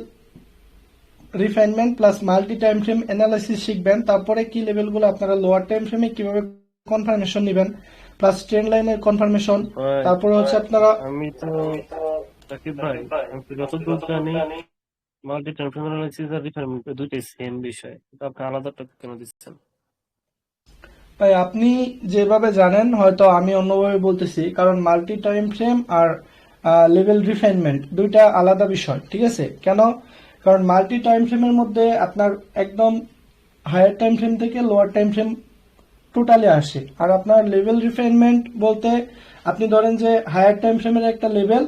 refinement plus multi time frame analysis শিখবেন, তারপরে কি লেভেলগুলো আপনারা লোয়ার টাইম ফ্রেমে কিভাবে কনফার্মেশন নেবেন, প্লাস ট্রেন্ড লাইনের কনফার্মেশন, ভাই, তারপরে হচ্ছে আপনারা আমি তো রাকিব ভাই, আমি তো যতদূর জানি মাল্টি টাইম অ্যানালাইসিস আর রিফাইনমেন্ট দুইটাই সেম বিষয়, কিন্তু আপনি আলাদা টপিক কেন দিচ্ছেন? ভাই আপনি যেভাবে জানেন হয়তো আমি অন্যভাবে বলতেছি, কারণ মাল্টি টাইম ফ্রেম আর লেভেল রিফাইনমেন্ট দুইটা আলাদা বিষয়, ঠিক আছে। কেন, কারণ মাল্টি টাইম ফ্রেমের মধ্যে আপনার একদম হায়ার টাইম ফ্রেম থেকে লোয়ার টাইম ফ্রেম টোটালি আসে, আর আপনার লেভেল রিফাইনমেন্ট বলতে আপনি ধরেন যে হায়ার টাইম ফ্রেমের একটা লেভেল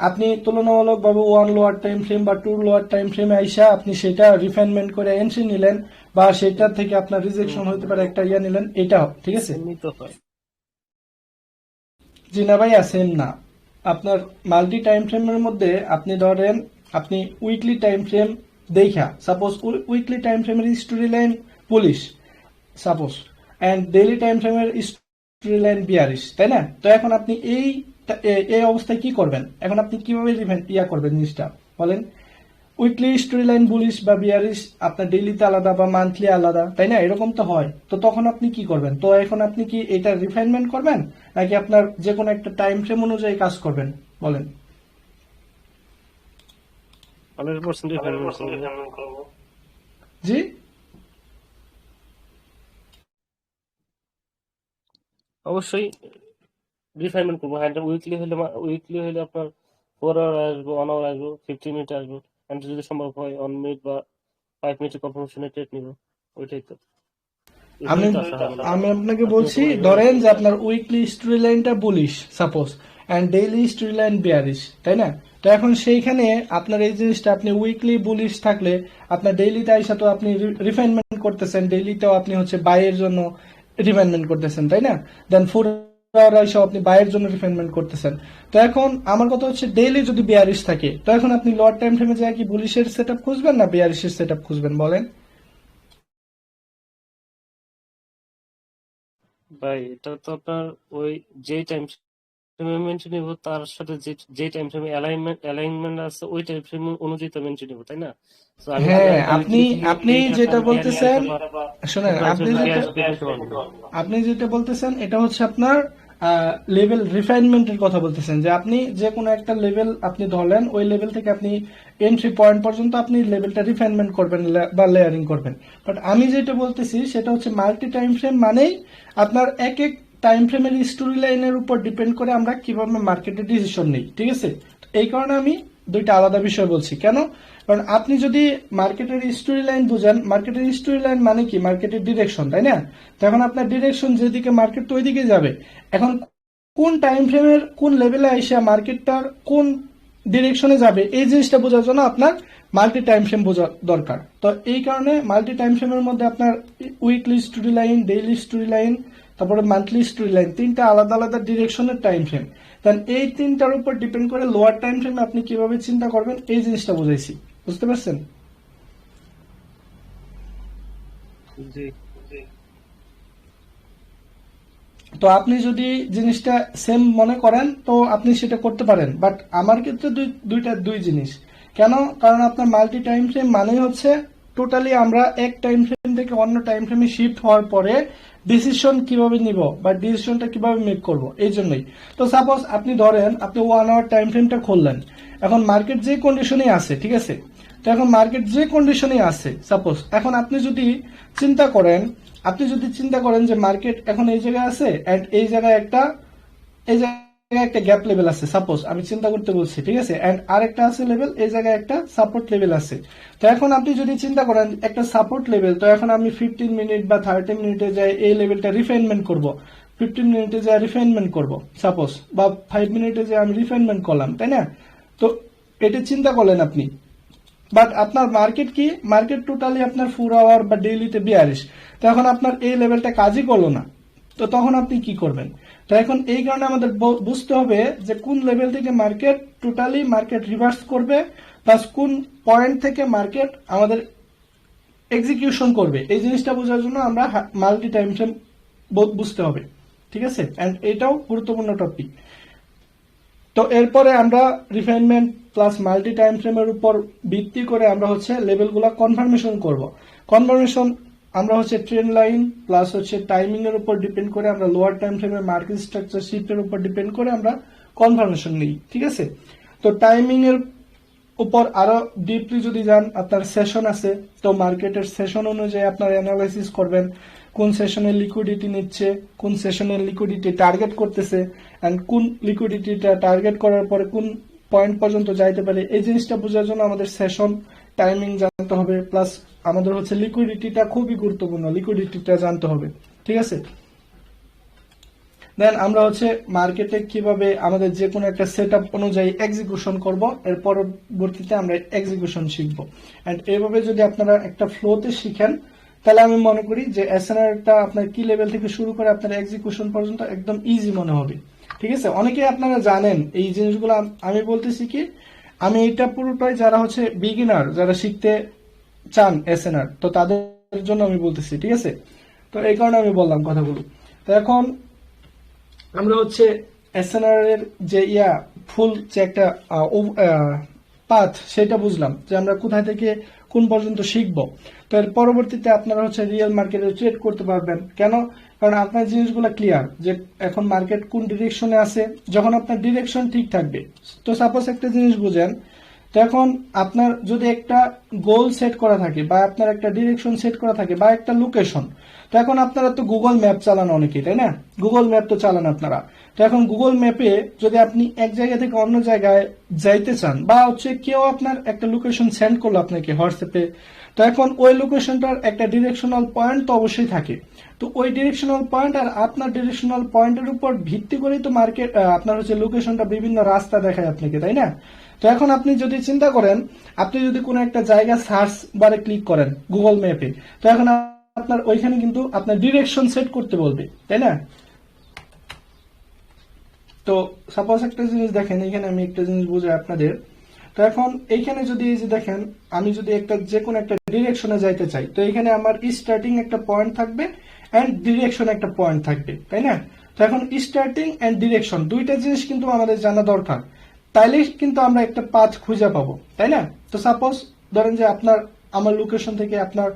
আপনি তুলনামূলকভাবে 1 লোয়ার টাইম ফ্রেম বা 2 লোয়ার টাইম ফ্রেমে আইসা আপনি সেটা রিফাইনমেন্ট করে এন্ট্রি নিলেন, বা সেটা থেকে আপনার রিজেকশন হতে পারে একটা নিলেন, এটাও ঠিক আছে। সেমই তো হয়। জি না ভাইয়া, সেম না। আপনার মাল্টি টাইম ফ্রেমের মধ্যে আপনি ধরেন আপনি উইকলি টাইম ফ্রেম দেখা, সাপোজ উইকলি টাইম ফ্রেমের story line bullish suppose, and daily time ফ্রেমের স্টোরি লাইন বিয়ারিশ, তাই না। তো এখন আপনি এই অবস্থায় কি করবেন, এখন আপনি কিভাবে করবেন জিনিসটা বলেন। উইকলি স্টোরি লাইন বুলিশ বা বিয়ারিশ আপনার ডেইলিতে আলাদা বা মান্থলি আলাদা, তাই না, এরকম তো হয়। তো তখন আপনি কি করবেন, তো এখন আপনি কি এটা রিফাইনমেন্ট করবেন নাকি আপনার যে কোনো একটা টাইম ফ্রেম অনুযায়ী কাজ করবেন বলেন। 100% রিফাইনমেন্ট করবো। জি অবশ্যই রিফাইনমেন্ট করবো। হ্যাঁ, উইকলি হলে আপনার 4 আওয়ার আসবো, 1 আওয়ার আসবো, 50 মিনিট আসবো, এন্ড যদি সম্ভব হয় 1 মিনিট বা 5 মিনিটের কনফার্মেশনের ট্রেড নিব। ওইটাই তো। আমি এখানে তো আসা হবে না। আমি আপনাকে আপনি বলছি, তো ধরেন যে আপনার উইকলি স্টোরি লাইনটা bullish suppose and daily story line bearish, তাই না। তো এখন সেইখানে আপনার এই জিনিসটা আপনি উইকলি বুলিশ থাকলে আপনার ডেইলিতে আইসা তো আপনি রিফাইনমেন্ট করতেছেন, ডেইলিতেও আপনি হচ্ছে বাইয়ের জন্য রিফাইনমেন্ট করতেছেন, তাই না। দেন 4 আওয়ার আইসা আপনি বাইয়ের জন্য রিফাইনমেন্ট করতেছেন। তো এখন আমার কথা হচ্ছে ডেইলি যদি বিয়ারিশ থাকে, তো এখন আপনি লোয়ার টাইম ফ্রেমে যায় কি বুলিশের সেটআপ খুঁজবেন না বিয়ারিশের সেটআপ খুঁজবেন বলেন। ভাই এটা তো আপনার ওই যেই টাইম ফ্রেমে মেনশন নিব তার সাথে যে টাইম ফ্রেমে অ্যালাইনমেন্ট আছে ওই টাইম ফ্রেম অনুযায়ী তো মেনশন নিব, তাই না? তো আমি যদি হ্যাঁ, আপনি উইকলি আপনি এইটা যেটা কালকে বলতেছেন, আবার শোনেন, তারপর আপনি আসলে যেটা দেখতে পারবো। আপনি যেটা বলতেছেন এটা হচ্ছে আপনার লেভেল রিফাইনমেন্টের কথা বলতেছেন, যে আপনি যে কোনো একটা লেভেল আপনি ধরলেন, ওই লেভেল থেকে আপনি এন্ট্রি পয়েন্ট পর্যন্ত আপনি লেভেলটা রিফাইনমেন্ট করবেন বা লেয়ারিং করবেন। বাট আমি যেটা বলতেছি সেটা হচ্ছে মাল্টি টাইম ফ্রেম মানেই আপনার এক এক টাইম ফ্রেমের স্টোরি লাইনের উপর ডিপেন্ড করে আমরা কিভাবে মার্কেটে ডিসিশন নিই, ঠিক আছে? এই কারণে আমি দুইটা আলাদা বিষয় বলছি। কেন? কারণ আপনি যদি মার্কেটের স্টোরি লাইন বুঝেন, মার্কেটের স্টোরি লাইন মানে কি? মার্কেটের ডিরেকশন, তাই না? তো এখন আপনার ডিরেকশন যেদিকে মার্কেট তো ওইদিকে যাবে। এখন কোন টাইম ফ্রেমের কোন লেভেলে আইসা মার্কেটটার কোন ডিরেকশনে যাবে, এই জিনিসটা বোঝার জন্য আপনার মাল্টি টাইম ফ্রেম বোঝা দরকার। তো এই কারণে মাল্টি টাইম ফ্রেমের মধ্যে আপনার weekly story line, daily story line, তারপরে মান্থলি স্টোরি লাইন, তিনটা আলাদা আলাদা ডিরেকশনের টাইম ফ্রেম। দেন এই তিনটার উপর ডিপেন্ড করে লোয়ার টাইম ফ্রেমে আপনি কিভাবে চিন্তা করবেন, এই জিনিসটা বুঝাইছি। বুঝতে পারছেন? জি। তো আপনি যদি জিনিসটা সেম মনে করেন তো আপনি সেটা করতে পারেন, বাট আমার ক্ষেত্রে দুই জিনিস। কেন? কারণ আপনার মাল্টি টাইম ফ্রেম মানেই হচ্ছে টোটালি আমরা এক টাইম ফ্রেম থেকে অন্য টাইম ফ্রেমে শিফট হওয়ার পরে ডিসিশন কিভাবে নিব বা ডিসিশনটা কিভাবে মেক করব, এই জন্যই। তো সাপোজ আপনি ধরেন আপনি 1 আওয়ার টাইম ফ্রেমটা খুললেন, এখন মার্কেট যে কন্ডিশনে আছে, ঠিক আছে? তো এখন মার্কেট যে কন্ডিশনে আছে, সাপোজ এখন আপনি যদি চিন্তা করেন, যে মার্কেট এখন এই জায়গায় আছে এন্ড এই জায়গায় একটা গ্যাপ লেভেল আছে, সাপোজ আমি চিন্তা করতে বলছি, ঠিক আছে? এন্ড আরেকটা আছে লেভেল, এই জায়গায় একটা সাপোর্ট লেভেল আছে। তো এখন আপনি যদি চিন্তা করেন একটা সাপোর্ট লেভেল, তো এখন আমি 15 মিনিট বা 30 মিনিটে যাই এই লেভেলটা রিফাইনমেন্ট করব, 15 মিনিটে যাই রিফাইনমেন্ট করব সাপোজ, বা 5 মিনিটে যাই আমি রিফাইনমেন্ট করলাম, তাই না? তো এটা চিন্তা করলেন আপনি। বাট আপনার মার্কেট কি? মার্কেট টোটালি আপনার 4 আওয়ার বা ডেইলিতে 42। তো এখন আপনার এই লেভেলটা কাজই করলো না, তো তখন আপনি কি করবেন? তো এখন এই কারণে আমাদের বুঝতে হবে যে কোন লেভেল থেকে মার্কেট রিভার্স করবে, প্লাস কোন পয়েন্ট থেকে মার্কেট আমাদের এক্সিকিউশন করবে, এই জিনিসটা বোঝার জন্য আমরা মাল্টি টাইম ফ্রেম বুঝতে হবে, ঠিক আছে? এন্ড এটাও গুরুত্বপূর্ণ টপিক। তো এরপরে আমরা রিফাইনমেন্ট প্লাস মাল্টি টাইম ফ্রেমের উপর ভিত্তি করে আমরা হচ্ছে লেভেলগুলো কনফার্মেশন করব। কনফার্মেশন আমরা হচ্ছে ট্রেন্ড লাইন প্লাস হচ্ছে টাইমিং এর উপর ডিপেন্ড করে আমরা লোয়ার টাইম ফ্রেমের মার্কেট স্ট্রাকচার শিফটের উপর ডিপেন্ড করে আমরা কনফার্মেশন নিই, ঠিক আছে? তো টাইমিং এর উপর আরো ডিপলি যদি যান, আপনার সেশন আছে, তো মার্কেটের সেশন অনুযায়ী আপনার অ্যানালাইসিস করবেন কোন সেশনে লিকুইডিটি নিচ্ছে, কোন সেশনে লিকুইডিটি টার্গেট করতেছে, এন্ড কোন লিকুইডিটিটা টার্গেট করার পরে কোন পয়েন্ট পর্যন্ত যাইতে পারে, এই জিনিসটা বোঝার জন্য আমাদের সেশন টাইমিং জানতে হবে, প্লাস আমাদের হচ্ছে লিকুইডিটিটা খুবই গুরুত্বপূর্ণ, লিকুইডিটিটা জানতে হবে, ঠিক আছে? দেন আমরা হচ্ছে মার্কেটে কিভাবে আমাদের যে কোনো একটা সেট আপ অনুযায়ী এক্সিকিউশন করব, এর পরবর্তীতে আমরা এক্সিকিউশন শিখব। এন্ড এইভাবে যদি আপনারা একটা ফ্লোতে শিখেন, তাহলে আমি মনে করি যে এসএনআরটা আপনার কি লেভেল থেকে শুরু করে আপনার এক্সিকিউশন পর্যন্ত একদম ইজি মনে হবে, ঠিক আছে? অনেকে আপনারা জানেন এই জিনিসগুলো, আমি বলতেছি কি আমি এটা পুরোটাই যারা হচ্ছে বিগিনার, যারা শিখতে চান এসএনআর, তো তাদের জন্য আমি বলতেছি, ঠিক আছে? তো এই কারণে আমি বললাম কথাগুলো। তো এখন আমরা হচ্ছে এসএনআর এর যে ফুল যে একটা পাথ, সেটা বুঝলাম যে আমরা কোথায় থেকে কোন পর্যন্ত শিখব। তো এর পরবর্তীতে আপনারা হচ্ছে রিয়েল মার্কেটে ট্রেড করতে পারবেন। কেন? কারণ আপনার জিনিসগুলো ক্লিয়ার যে এখন মার্কেট কোন ডিরেকশনে আছে। যখন আপনার ডিরেকশন ঠিক থাকবে, তো সাপোজ একটা জিনিস বুঝেন, তো এখন আপনার যদি একটা গোল সেট করা থাকে বা আপনার একটা ডিরেকশন সেট করা থাকে বা একটা লোকেশন, তো এখন আপনারা তো গুগল ম্যাপ চালান অনেকেই, তাই না? গুগল ম্যাপ তো চালান আপনারা। তো এখন গুগল ম্যাপে যদি আপনি এক জায়গা থেকে অন্য জায়গায় যাইতে চান, বা হচ্ছে কেউ আপনার একটা লোকেশন সেন্ড করলো আপনাকে হোয়াটসঅ্যাপে, তো এখন ওই লোকেশনটার একটা ডিরেকশনাল পয়েন্ট তো অবশ্যই থাকে। তো ওই ডিরেকশনাল পয়েন্ট আর আপনার ডিরেকশনাল পয়েন্টের উপর ভিত্তি করেই তো মার্কেট আপনার হচ্ছে লোকেশনটা বিভিন্ন রাস্তা দেখায় আপনাকে, তাই না? তো এখন আপনি যদি চিন্তা করেন, আপনি যদি কোনো একটা জায়গা সার্চ বারে ক্লিক করেন গুগল ম্যাপে, তো এখন আপনার ওইখানে কিন্তু আপনার ডিরেকশন সেট করতে বলবে, তাই না? তো সাপোজ একটা জিনিস দেখেন, এখানে আমি একটা জিনিস বুঝাই আপনাদের। তো এখন এইখানে যদি এই যে দেখেন, আমি যদি একটা যে কোনো একটা ডিরেকশনে যাইতে চাই, তো এখানে আমার স্টার্টিং একটা পয়েন্ট থাকবে এন্ড ডিরেকশন একটা পয়েন্ট থাকবে, তাই না? তো এখন স্টার্টিং এন্ড ডিরেকশন দুইটা জিনিস কিন্তু আমাদের জানা দরকার, তাইলে কিন্তু আমরা একটা পাথ খুঁজে পাবো, তাই না? তো সাপোজ ধরেন যে আমার লোকেশন থেকে আপনার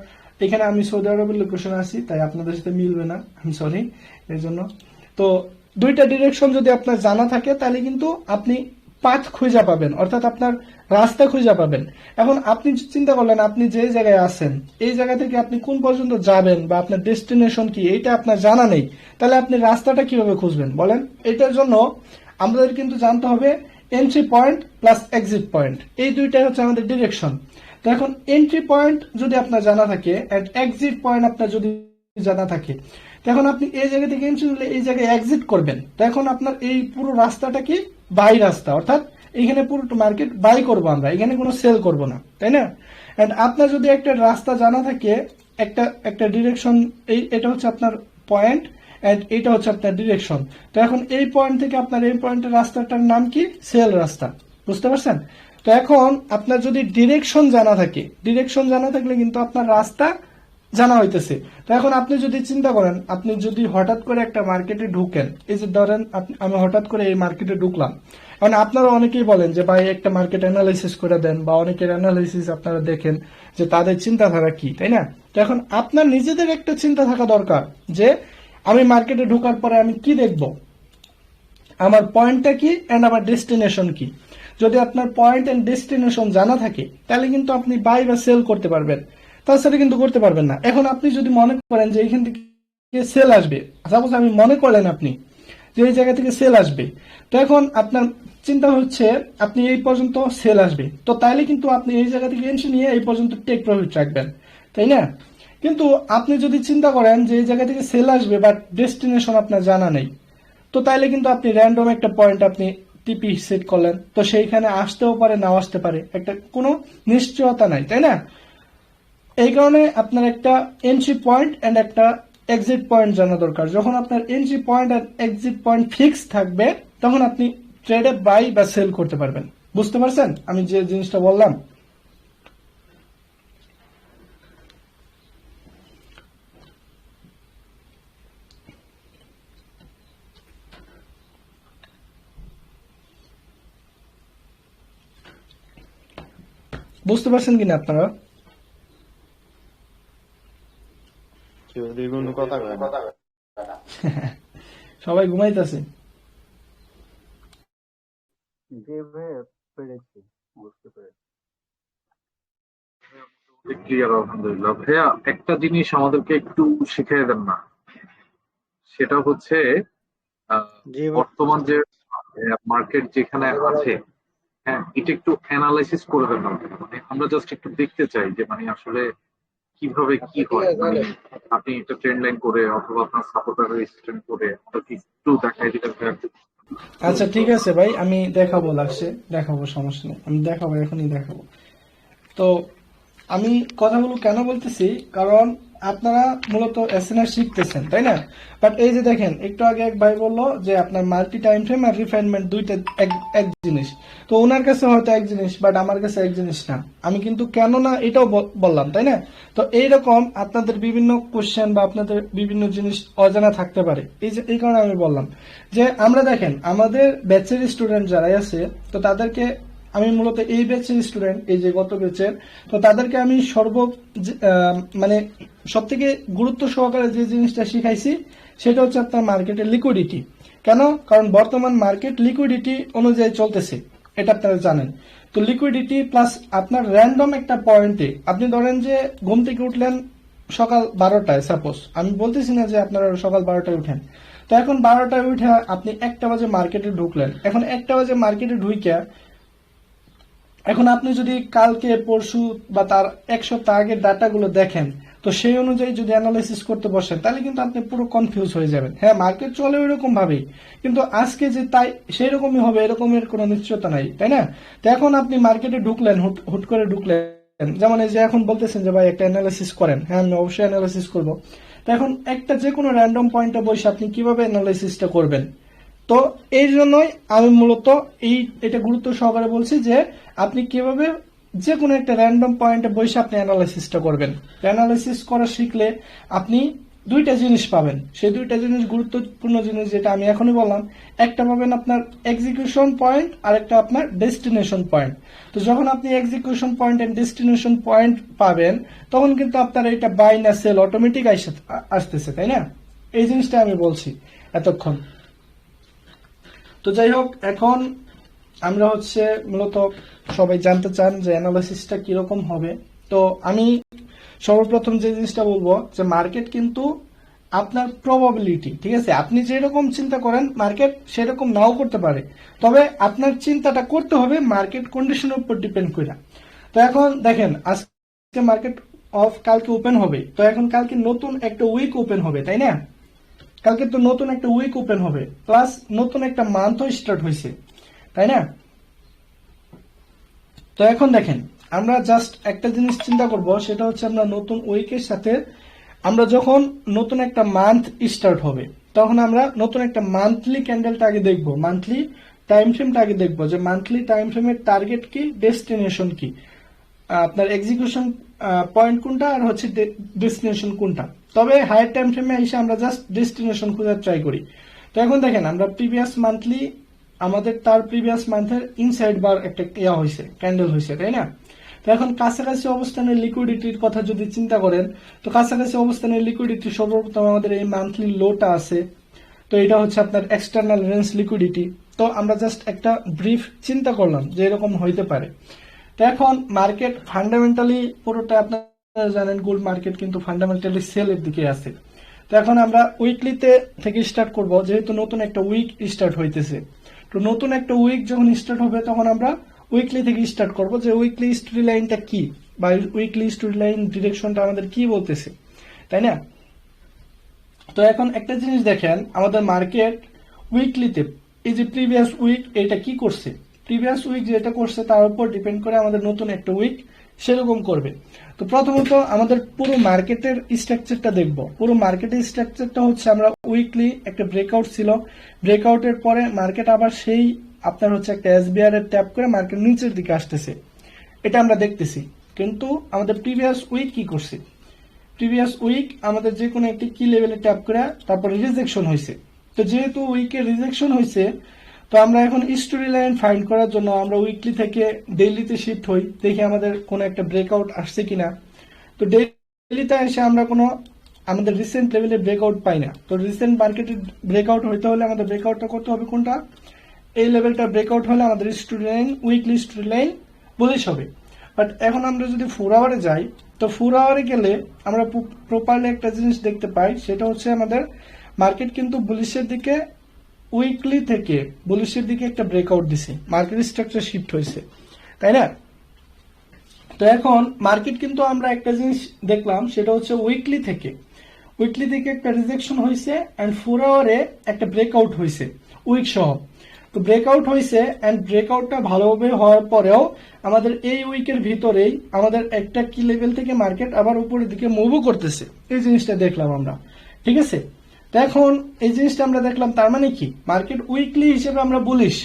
এখানে, আমি সৌদি আরবের লোকেশন আছি, তাই আপনাদের সাথে মিলবে না, আমি সরি এর জন্য। তো দুইটা ডিরেকশন যদি আপনার জানা থাকে তাহলে কিন্তু আপনি পাথ খুঁজে পাবেন, অর্থাৎ আপনার রাস্তা খুঁজে পাবেন। এখন আপনি চিন্তা করলেন আপনি যে জায়গায় আছেন এই জায়গা থেকে আপনি কোন পর্যন্ত যাবেন বা আপনার ডেস্টিনেশন কি এটা আপনার জানা নেই, তাহলে আপনি রাস্তাটা কিভাবে খুঁজবেন বলেন? এটার জন্য আমাদের কিন্তু জানতে হবে entry point plus exit point, এই দুইটাই হচ্ছে আমাদের ডিরেকশন। তো এখন এন্ট্রি পয়েন্ট যদি আপনার জানা থাকে এন্ড এক্সিট পয়েন্ট আপনার যদি জানা থাকে, এখন আপনি এই জায়গা থেকে এন্ট্রি নিলে এই জায়গায় এক্সিট করবেন। তো এখন আপনার এই পুরো রাস্তাটা কি বাই রাস্তা, অর্থাৎ এখানে পুরো মার্কেট বাই করবো আমরা, এখানে কোনো সেল করব না, তাই না? এন্ড আপনার যদি একটা রাস্তা জানা থাকে, একটা একটা ডিরেকশন, এটা হচ্ছে আপনার পয়েন্ট এন্ড এটা হচ্ছে আপনার ডিরেকশন। তো এখন এই পয়েন্ট থেকে আপনার এই পয়েন্টের রাস্তাটার নাম কি? সেল রাস্তা, বুঝতে পারছেন? তো এখন আপনার যদি ডিরেকশন জানা থাকে, ডিরেকশন জানা থাকলে কিন্তু আপনার রাস্তা জানা হইতেছে। তো এখন আপনি যদি চিন্তা করেন, আপনি যদি হঠাৎ করে একটা মার্কেটে ঢুকেন, এই যে ধরেন আমি হঠাৎ করে এই মার্কেটে ঢুকলাম, কারণ আপনারা অনেকেই বলেন যে ভাই একটা মার্কেট অ্যানালাইসিস করে দেন, বা অনেকের অ্যানালাইসিস আপনারা দেখেন যে তাদের চিন্তাধারা কি, তাই না? তো এখন আপনার নিজেদের একটা চিন্তা থাকা দরকার যে আমি মার্কেটে ঢোকার পরে আমি কি দেখব, আমার পয়েন্টটা কি এন্ড আমার ডেস্টিনেশন কি। যদি আপনার পয়েন্ট এন্ড ডেস্টিনেশন জানা থাকে তাহলে কিন্তু আপনি বাই বা সেল করতে পারবেন, তাছাড়া কিন্তু করতে পারবেন না। এখন আপনি যদি মনে করেন যে এইখান থেকে সেল আসবে, সাপোজ আমি মনে করলেন আপনি যে এই জায়গা থেকে সেল আসবে, তো এখন আপনার চিন্তা হচ্ছে আপনি এই পর্যন্ত সেল আসবে, তো তাইলে কিন্তু আপনি এই জায়গা থেকে এন্ট্রি নিয়ে এই পর্যন্ত টেক প্রফিট রাখবেন, তাই না? কিন্তু আপনি যদি চিন্তা করেন যে এই জায়গা থেকে সেল আসবে বাট ডেস্টিনেশন আপনার জানা নেই, তো তাইলে কিন্তু আপনি র্যান্ডম একটা পয়েন্ট আপনি টিপি সেট করলেন, তো সেইখানে আসতেও পারে নাও আসতে পারে, একটা কোনো নিশ্চয়তা নাই, তাই না? এই কারণে আপনার একটা এন্ট্রি পয়েন্ট এন্ড একটা এক্সিট পয়েন্ট জানা দরকার। যখন আপনার এন্ট্রি পয়েন্ট আর এক্সিট পয়েন্ট ফিক্স থাকবে তখন আপনি ট্রেডে বাই বা সেল করতে পারবেন। বুঝতে পারছেন আমি যে জিনিসটা বললাম? বুঝতে পারছেন কিনা আপনারা? কোনো কথা কয় না। সবাই ঘুমাইতেছে। ক্লিয়ার আলহামদুলিল্লাহ। ভাইয়া একটা জিনিস আমাদেরকে একটু শিখিয়ে দেন না, সেটা হচ্ছে জি ভাই। বর্তমান যে মার্কেট যেখানে আছে, হ্যাঁ, এটা একটু অ্যানালাইসিস করে দেন না। মানে আমরা জাস্ট একটু দেখতে চাই যে মানে আসলে কিভাবে কি হয়, মানে আপনি একটা ট্রেন্ড লাইন করে অথবা আপনার সাপোর্টার রেজিস্ট্যান্ট করে আমাদেরকে একটু দেখাই দিতে ভাইয়া। আচ্ছা ঠিক আছে ভাই, আমি দেখাবো, লাগছে দেখাবো, সমস্যা নেই, আমি দেখাবো, এখনই দেখাবো। তো আমি কথাগুলো কেন বলতেছি, কারণ আপনারা মূলত এসএনআর শিখতেছেন, তাই না? বাট এই যে দেখেন, একটু আগে এক ভাই বললো যে আপনার মাল্টি টাইম ফ্রেম আর রিফাইনমেন্ট দুইটা এক জিনিস। তো ওনার কাছে হয়তো এক জিনিস, বাট আমার কাছে এক জিনিস না। আমি কিন্তু কেন না এটাও বললাম, তাই না? তো এইরকম আপনাদের বিভিন্ন কোশ্চেন বা আপনাদের বিভিন্ন জিনিস অজানা থাকতে পারে, এই কারণে আমি বললাম যে আমরা দেখেন আমাদের ব্যাচের স্টুডেন্ট যারাই আছে, তো তাদেরকে আমি মূলত এই ব্যাচের স্টুডেন্ট, এই যে গত ব্যাচের, তো তাদেরকে আমি মানে সব থেকে গুরুত্ব সহকারে যে জিনিসটা শিখাইছি সেটা হচ্ছে আপনার মার্কেটের লিকুইডিটি। কেন? কারণ বর্তমান মার্কেট লিকুইডিটি অনুযায়ী চলতেছে, এটা আপনারা জানেন। তো লিকুইডিটি প্লাস আপনার র্যান্ডম একটা পয়েন্টে, আপনি ধরেন যে ঘুম থেকে উঠলেন সকাল 12টায়, সাপোজ আমি বলতেছি না যে আপনারা সকাল 12টায় উঠেন, তো এখন 12টায় উঠে আপনি 1টা বাজে মার্কেটে ঢুকলেন। এখন 1টা বাজে মার্কেটে ঢুইকা এখন আপনি যদি কালকে পরশু বা তার এক সপ্তাহ আগের ডাটাগুলো দেখেন, তো সেই অনুযায়ী যদি অ্যানালাইসিস করতে বসেন তাহলে কিন্তু আপনি পুরো কনফিউজ হয়ে যাবেন। হ্যাঁ, মার্কেট চলে ওইরকম ভাবেই, কিন্তু আজকে যে তাই সেই রকমই হবে এরকমের কোনো নিশ্চয়তা নাই, তাই না? তো এখন আপনি মার্কেটে ঢুকলেন, হুট করে ঢুকলেন, যেমন এই যে এখন বলতেছেন যে ভাই একটা অ্যানালাইসিস করেন, হ্যাঁ আমি অবশ্যই অ্যানালাইসিস করবো। তো এখন একটা যে কোনো র্যান্ডম পয়েন্টে বসে আপনি কিভাবে অ্যানালাইসিসটা করবেন? তো এই জন্যই আমি মূলত এটা গুরুত্ব সহকারে বলছি যে আপনি কিভাবে যে কোনো একটা র্যান্ডম পয়েন্টে বসে আপনি অ্যানালাইসিসটা করবেন। অ্যানালাইসিস করা শিখলে আপনি দুইটা জিনিস পাবেন। সেই দুইটা জিনিস গুরুত্বপূর্ণ জিনিস যেটা আমি এখনই বললাম, একটা পাবেন আপনার এক্সিকিউশন পয়েন্ট আর একটা আপনার ডেস্টিনেশন পয়েন্ট। তো যখন আপনি execution point and destination point পাবেন তখন কিন্তু আপনার এটা বাই না সেল অটোমেটিক আসতেছে, তাই না? এই জিনিসটা আমি বলছি এতক্ষণ। তো যাই হোক, এখন আমরা হচ্ছে মূলত সবাই জানতে চান যে অ্যানালাইসিসটা কিরকম হবে। তো আমি সর্বপ্রথম যে জিনিসটা বলবো যে মার্কেট কিন্তু আপনার প্রবাবিলিটি, ঠিক আছে, আপনি যেরকম চিন্তা করেন মার্কেট সেরকম নাও করতে পারে, তবে আপনার চিন্তাটা করতে হবে মার্কেট কন্ডিশনের উপর ডিপেন্ড করে। তো এখন দেখেন আজকে মার্কেট অফ, কালকে ওপেন হবে, তো এখন কালকে নতুন একটা উইক ওপেন হবে, তাই না? কালকে তো নতুন একটা উইক ওপেন হবে, প্লাস নতুন একটা মান্থও স্টার্ট হয়েছে, তাই না? তো এখন দেখেন আমরা জাস্ট একটা জিনিস চিন্তা করব, সেটা হচ্ছে আমরা নতুন উইকের সাথে আমরা যখন নতুন একটা মান্থ স্টার্ট হবে তখন আমরা নতুন একটা মান্থলি ক্যান্ডেলটা আগে দেখবো, মান্থলি টাইম ফ্রেমটা আগে দেখবো যে মান্থলি টাইম ফ্রেমের টার্গেট কি, ডেস্টিনেশন কি, আপনার এক্সিকিউশন পয়েন্ট কোনটা আর হচ্ছে ডেস্টিনেশন কোনটা। তবে হায়ার টাইম ফ্রেমে এসে আমরা জাস্ট ডেস্টিনেশন খোঁজার ট্রাই করি। তো এখন দেখেন আমরা প্রিভিয়াস মান্থলি আমাদের তার প্রিভিয়াস মান্থের ইনসাইড বার একটা হয়েছে, ক্যান্ডেল হয়েছে, তাই না? তো এখন কাছাকাছি অবস্থানের লিকুইডিটির কথা যদি চিন্তা করেন, তো কাছাকাছি অবস্থানের লিকুইডিটি সর্বপ্রথম আমাদের এই মান্থলি লোটা আছে, তো এটা হচ্ছে আপনার এক্সটার্নাল রেঞ্জ লিকুইডিটি। তো আমরা জাস্ট একটা ব্রিফ চিন্তা করলাম যে এরকম হইতে পারে। তো এখন মার্কেট ফান্ডামেন্টালি পুরোটা আপনারা জানেন গোল্ড মার্কেট কিন্তু ফান্ডামেন্টালি সেলের দিকে আছে। তো এখন আমরা উইকলিতে থেকে স্টার্ট করব, যেহেতু নতুন একটা উইক স্টার্ট হইতেছে। তো নতুন একটা উইক যখন স্টার্ট হবে তখন আমরা উইকলি থেকে স্টার্ট করব যে উইকলি স্টোরি লাইনটা কি, বা উইকলি স্টোরি লাইন ডিরেকশনটা আমাদের কি বলতেছে, তাই না? তো এখন একটা জিনিস দেখেন, আমাদের মার্কেট উইকলিতে এই যে প্রিভিয়াস উইক এটা কি করছে, প্রিভিয়াস উইক যেটা করছে তার উপর ডিপেন্ড করে আমাদের নতুন একটা উইক সেরকম করবে। তো প্রথমত আমাদের পুরো মার্কেটের স্ট্রাকচারটা দেখব। পুরো মার্কেটের স্ট্রাকচারটা হচ্ছে আমরা উইকলি একটা ব্রেকআউট ছিল, ব্রেকআউটের পরে মার্কেট আবার সেই আপনার হচ্ছে একটা এসবিআর এর ট্যাপ করে মার্কেট নিচের দিকে আসতেছে, এটা আমরা দেখতেছি। কিন্তু আমাদের প্রিভিয়াস উইক কি করছে, প্রিভিয়াস উইক আমাদের যে কোনো একটি কি লেভেলে ট্যাপ করে তারপরে রিজেকশন হয়েছে। তো যেহেতু উইকে রিজেকশন হয়েছে, তো আমরা এখন স্টোরি লাইন ফাইন্ড করার জন্য আমরা উইকলি থেকে ডেইলিতে শিফট হই, দেখি আমাদের কোনো একটা ব্রেকআউট আসছে কিনা। তো ডেইলিতে এসে আমরা কোনো আমাদের রিসেন্ট লেভেলে ব্রেকআউট পাই না। তো রিসেন্ট মার্কেটে ব্রেকআউট হইতে হলে আমাদের ব্রেকআউটটা করতে হবে কোনটা, এই লেভেলটা ব্রেকআউট হলে আমাদের story line, weekly story line bullish হবে। বাট এখন আমরা যদি 4 আওয়ারে যাই, তো 4 আওয়ারে গেলে আমরা প্রপারলি একটা জিনিস দেখতে পাই, সেটা হচ্ছে আমাদের মার্কেট কিন্তু বুলিশের দিকে, উইকলি থেকে বুলিশের দিকে একটা ব্রেকআউট দিছে, মার্কেট স্ট্রাকচার শিফট হয়েছে, তাই না? তো এখন মার্কেট কিন্তু আমরা একটা জিনিস দেখলাম, সেটা হচ্ছে উইকলি থেকে একটা রিজেকশন হয়েছে এন্ড 4 আওয়ারে একটা ব্রেকআউট হয়েছে উইক সহ। তো ব্রেকআউট হয়েছে এন্ড ব্রেকআউটটা ভালোভাবে হওয়ার পরেও আমাদের এই উইকের ভিতরেই আমাদের একটা কি লেভেল থেকে মার্কেট আবার উপরের দিকে মুভও করতেছে, এই জিনিসটা দেখলাম আমরা, ঠিক আছে? তো এখন এই জিনিসটা আমরা দেখলাম, তার মানে কি মার্কেট উইকলি হিসেবে আমরা বুলিশ,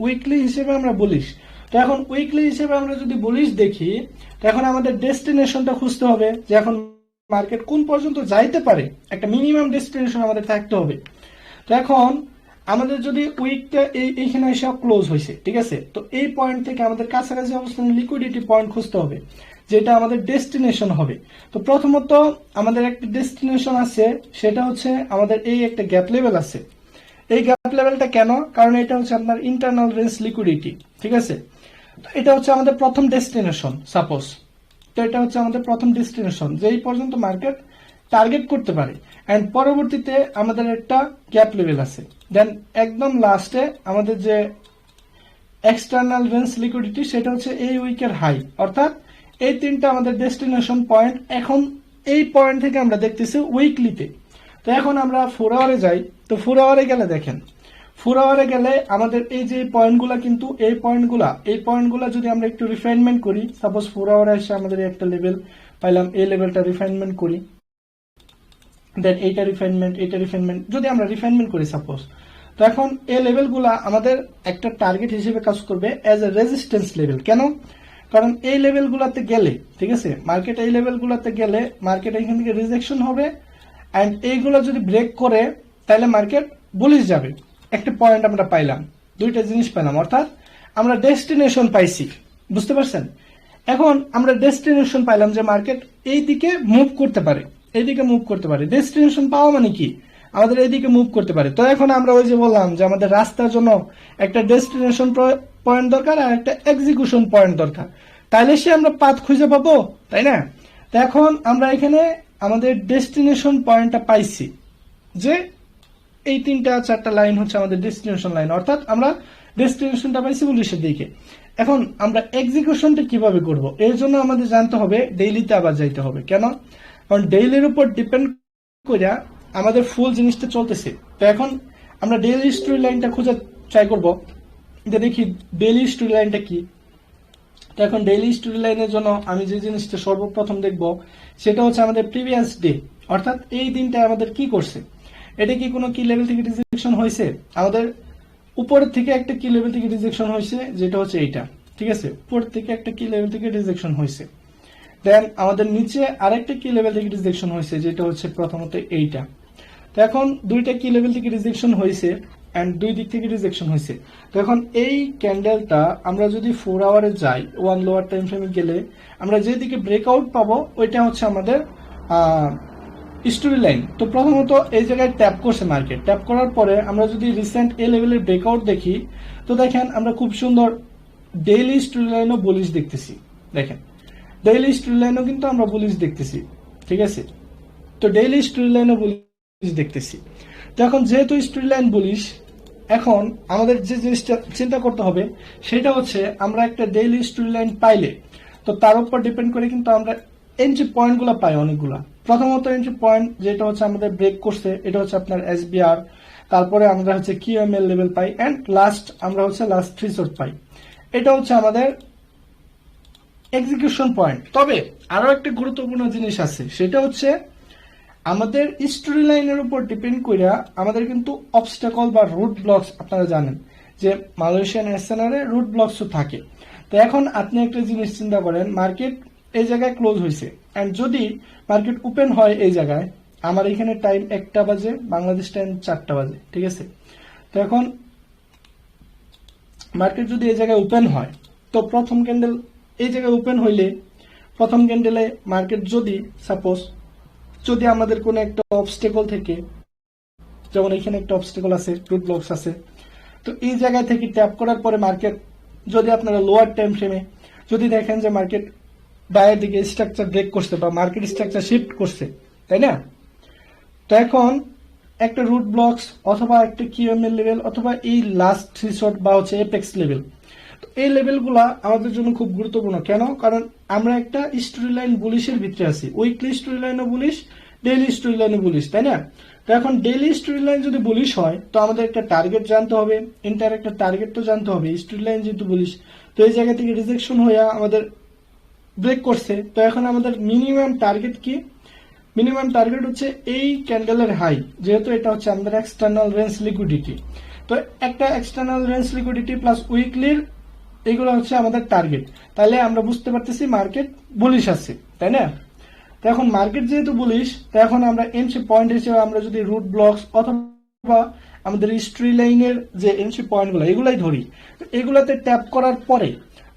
উইকলি হিসেবে আমরা বুলিশ। তো এখন উইকলি হিসেবে আমরা যদি বুলিশ দেখি, তো এখন আমাদের ডেস্টিনেশনটা খুঁজতে হবে যে এখন মার্কেট কোন পর্যন্ত যাইতে পারে, একটা মিনিমাম ডেস্টিনেশন আমাদের থাকতে হবে। তো এখন আমাদের যদি উইকটা এইখানে এসে ক্লোজ হয়েছে, ঠিক আছে, তো এই পয়েন্ট থেকে আমাদের কাছাকাছি অবস্থানে লিকুইডিটি পয়েন্ট খুঁজতে হবে, যেটা আমাদের ডেস্টিনেশন হবে। তো প্রথমত আমাদের একটা ডেস্টিনেশন আছে, সেটা হচ্ছে আমাদের এই একটা গ্যাপ লেভেল আছে। এই গ্যাপ লেভেলটা কেন, কারণ এটা হচ্ছে আপনার ইন্টারনাল রেঞ্জ লিকুইডিটি, ঠিক আছে? তো এটা হচ্ছে আমাদের প্রথম ডেস্টিনেশন সাপোজ। তো এটা হচ্ছে আমাদের প্রথম ডেস্টিনেশন, যে এই পর্যন্ত মার্কেট টার্গেট করতে পারে। এন্ড পরবর্তীতে আমাদের একটা গ্যাপ লেভেল আছে, দেন একদম লাস্টে আমাদের যে এক্সটার্নাল রেঞ্জ লিকুইডিটি, সেটা হচ্ছে এই উইকের হাই। অর্থাৎ এই তিনটা আমাদের ডেস্টিনেশন পয়েন্ট। এখন এই পয়েন্ট থেকে আমরা দেখতেছি উইকলিতে। তো এখন আমরা 4 আওয়ারে যাই। তো 4 আওয়ারে গেলে দেখেন, 4 আওয়ারে গেলে আমাদের এই যে পয়েন্টগুলা, কিন্তু এই পয়েন্টগুলা যদি আমরা একটু রিফাইনমেন্ট করি, সাপোজ 4 আওয়ারে এসে আমাদের একটা লেভেল পাইলাম, এই লেভেলটা রিফাইনমেন্ট করি, দেন এইটা রিফাইনমেন্ট যদি আমরা রিফাইনমেন্ট করি সাপোজ, তো এখন এই লেভেলগুলা আমাদের একটা টার্গেট হিসেবে কাজ করবে এজ এ রেজিস্ট্যান্স লেভেল। কেন, কারণ এই লেভেলগুলাতে গেলে, ঠিক আছে, মার্কেট এই লেভেলগুলাতে গেলে মার্কেট এখান থেকে রিজেকশন হবে অ্যান্ড এইগুলো যদি ব্রেক করে তাহলে মার্কেট বুলিশ যাবে। একটা পয়েন্ট আমরা পাইলাম, দুইটা জিনিস পেলাম, অর্থাৎ আমরা ডেস্টিনেশন পাইছি, বুঝতে পারছেন? এখন আমরা ডেস্টিনেশন পাইলাম যে মার্কেট এই দিকে মুভ করতে পারে, এইদিকে মুভ করতে পারে। ডেস্টিনেশন পাওয়া মানে কি, আমাদের এইদিকে মুভ করতে পারে। তো এখন আমরা ওই যে বললাম যে আমাদের রাস্তার জন্য একটা ডেস্টিনেশন পয়েন্ট দরকার আর একটা এক্সিকিউশন পয়েন্ট দরকার, তাইলে সে আমরা পাথ খুঁজে পাবো, তাই না? তো এখন আমরা এখানে আমাদের ডেস্টিনেশন পয়েন্টটা পাইছি, যে এই 3-4টা লাইন হচ্ছে আমাদের ডেস্টিনেশন লাইন, অর্থাৎ আমরা ডেস্টিনেশনটা পাইছি বুলিশের দিকে। এখন আমরা এক্সিকিউশনটা কিভাবে করব, এর জন্য আমাদের জানতে হবে ডেইলিতে আবার যাইতে হবে। কেন? কারণ ডেইলির উপর ডিপেন্ড করে আমাদের ফুল জিনিসটা চলতেছে। তো এখন আমরা ডেইলি স্টোরি লাইনটা খোঁজার ট্রাই করব, যে দেখি ডেইলি স্টোরি লাইনটা কি। তো এখন ডেইলি স্টোরি লাইনের জন্য আমি যে জিনিসটা সর্বপ্রথম দেখব সেটা হচ্ছে আমাদের প্রিভিয়াস ডে, অর্থাৎ এই দিনটা আমাদের কি করছে, এটা কি কোনো কি লেভেল থেকে রিজেকশন হয়েছে। আমাদের উপরের থেকে একটা কি লেভেল থেকে রিজেকশন হয়েছে, যেটা হচ্ছে এইটা, ঠিক আছে? উপর থেকে একটা কি লেভেল থেকে রিজেকশন হয়েছে, দেন আমাদের নিচে আরেকটা কি লেভেল থেকে রিজেকশন হয়েছে, যেটা হচ্ছে প্রথমত এইটা। তো এখন দুইটা কি লেভেল থেকে রিজেকশন হয়েছে এন্ড দুই দিক থেকে রিজেকশন হয়েছে। তো এখন এই ক্যান্ডেলটা আমরা যদি 4 আওয়ারে যাই, 1 লোয়ার টাইম ফ্রেমে গেলে আমরা যেদিকে ব্রেকআউট পাবো ওইটা হচ্ছে আমাদের স্টোরি লাইন। তো প্রথমত এই জায়গায় ট্যাপ করছে মার্কেট, ট্যাপ করার পরে আমরা যদি রিসেন্ট এ লেভেলের ব্রেকআউট দেখি, তো দেখেন আমরা খুব সুন্দর ডেইলি স্টোরি লাইনও বুলিশ দেখতেছি। দেখেন ডেইলি স্টোরি লাইনও কিন্তু আমরা বুলিশ দেখতেছি, ঠিক আছে? তো ডেইলি স্টোরি লাইনও বুলিশ দেখতেছি। তো এখন যেহেতু স্টোরি লাইন বুলিশ, এখন আমাদের যে জিনিসটা চিন্তা করতে হবে সেটা হচ্ছে আমরা একটা ডেইলি স্টোরি লাইন পাইলে তো তার উপর ডিপেন্ড করে কিন্তু আমরা এন্ট্রি পয়েন্ট গুলা পাই অনেকগুলা। প্রথমত এন্ট্রি পয়েন্ট যেটা হচ্ছে আমাদের ব্রেক করছে, এটা হচ্ছে আপনার এসবিআর, তারপরে আমরা হচ্ছে কিউএমএল লেভেল পাই, এন্ড লাস্ট আমরা হচ্ছে লাস্ট থ্রেশহোল্ড পাই। এটা হচ্ছে আমাদের এক্সিকিউশন পয়েন্ট। তবে আরো একটা গুরুত্বপূর্ণ জিনিস আছে, সেটা হচ্ছে আমাদের স্টোরি লাইনের উপর ডিপেন্ড করে আমাদের কিন্তু অবস্টাকল বা রুট ব্লকস, আপনারা জানেন যে মালয়েশিয়ান এসএনআর এ রুট ব্লকসও থাকে। তো এখন আপনি একটা জিনিস চিন্তা করেন, মার্কেট এই জায়গায় ক্লোজ হয়েছে, এন্ড যদি মার্কেট ওপেন হয় এই জায়গায়, আমার এখানে টাইম 1টা বাজে, বাংলাদেশ টাইম 4টা বাজে, ঠিক আছে? তো এখন মার্কেট যদি এই জায়গায় ওপেন হয়, তো প্রথম ক্যান্ডেল এই জায়গায় ওপেন হইলে প্রথম ক্যান্ডেলে মার্কেট যদি সাপোজ যদি আমাদের কোনো একটা অবস্টেকল থেকে, যেমন এখানে একটা অবস্টেকল আছে, রুট ব্লকস আছে, তো এই জায়গা থেকে ট্যাপ করার পরে মার্কেট যদি আপনারা লোয়ার টাইম ফ্রেমে যদি দেখেন যে মার্কেট ডায়ের দিকে স্ট্রাকচার ব্রেক করছে বা মার্কেট স্ট্রাকচার শিফট করছে, তাই না? তো এখন একটা রুট ব্লকস অথবা একটা কিউএমএল লেভেল অথবা এই লাস্ট থ্রেশহোল্ড বা হচ্ছে এপেক্স লেভেল, তো এই লেভেলগুলা আমাদের জন্য খুব গুরুত্বপূর্ণ। কেন? কারণ আমরা একটা স্টোরি লাইন বুলিশের ভিতরে আছি, উইকলি স্টোরি লাইনও বুলিশ, ডেইলি স্টোরি লাইনও বুলিশ, তাই না? তো এখন ডেইলি স্টোরি লাইন যদি বুলিশ হয় তো আমাদের একটা টার্গেট জানতে হবে, এন্টার একটা টার্গেট তো জানতে হবে। স্টোরি লাইন যেহেতু বুলিশ, তো এই জায়গা থেকে রিজেকশন হয়ে আমাদের ব্রেক করছে, তো এখন আমাদের মিনিমাম টার্গেট কি? মিনিমাম টার্গেট হচ্ছে এই ক্যান্ডেলের হাই, যেহেতু এটা হচ্ছে আমাদের এক্সটার্নাল রেঞ্জ লিকুইডিটি। তো একটা এক্সটার্নাল রেঞ্জ লিকুইডিটি প্লাস উইকলির এগুলো হচ্ছে আমাদের টার্গেট। তাহলে আমরা বুঝতে পারতেছি মার্কেট বুলিশ আছে, তাই না? তো এখন মার্কেট যেহেতু বুলিশ, তো এখন আমরা এন্ট্রি পয়েন্ট হিসেবে আমরা যদি রুট ব্লকস অথবা আমাদের স্টোরি লাইনের যে এন্ট্রি পয়েন্টগুলো এগুলাই ধরি, এগুলাতে ট্যাপ করার পরে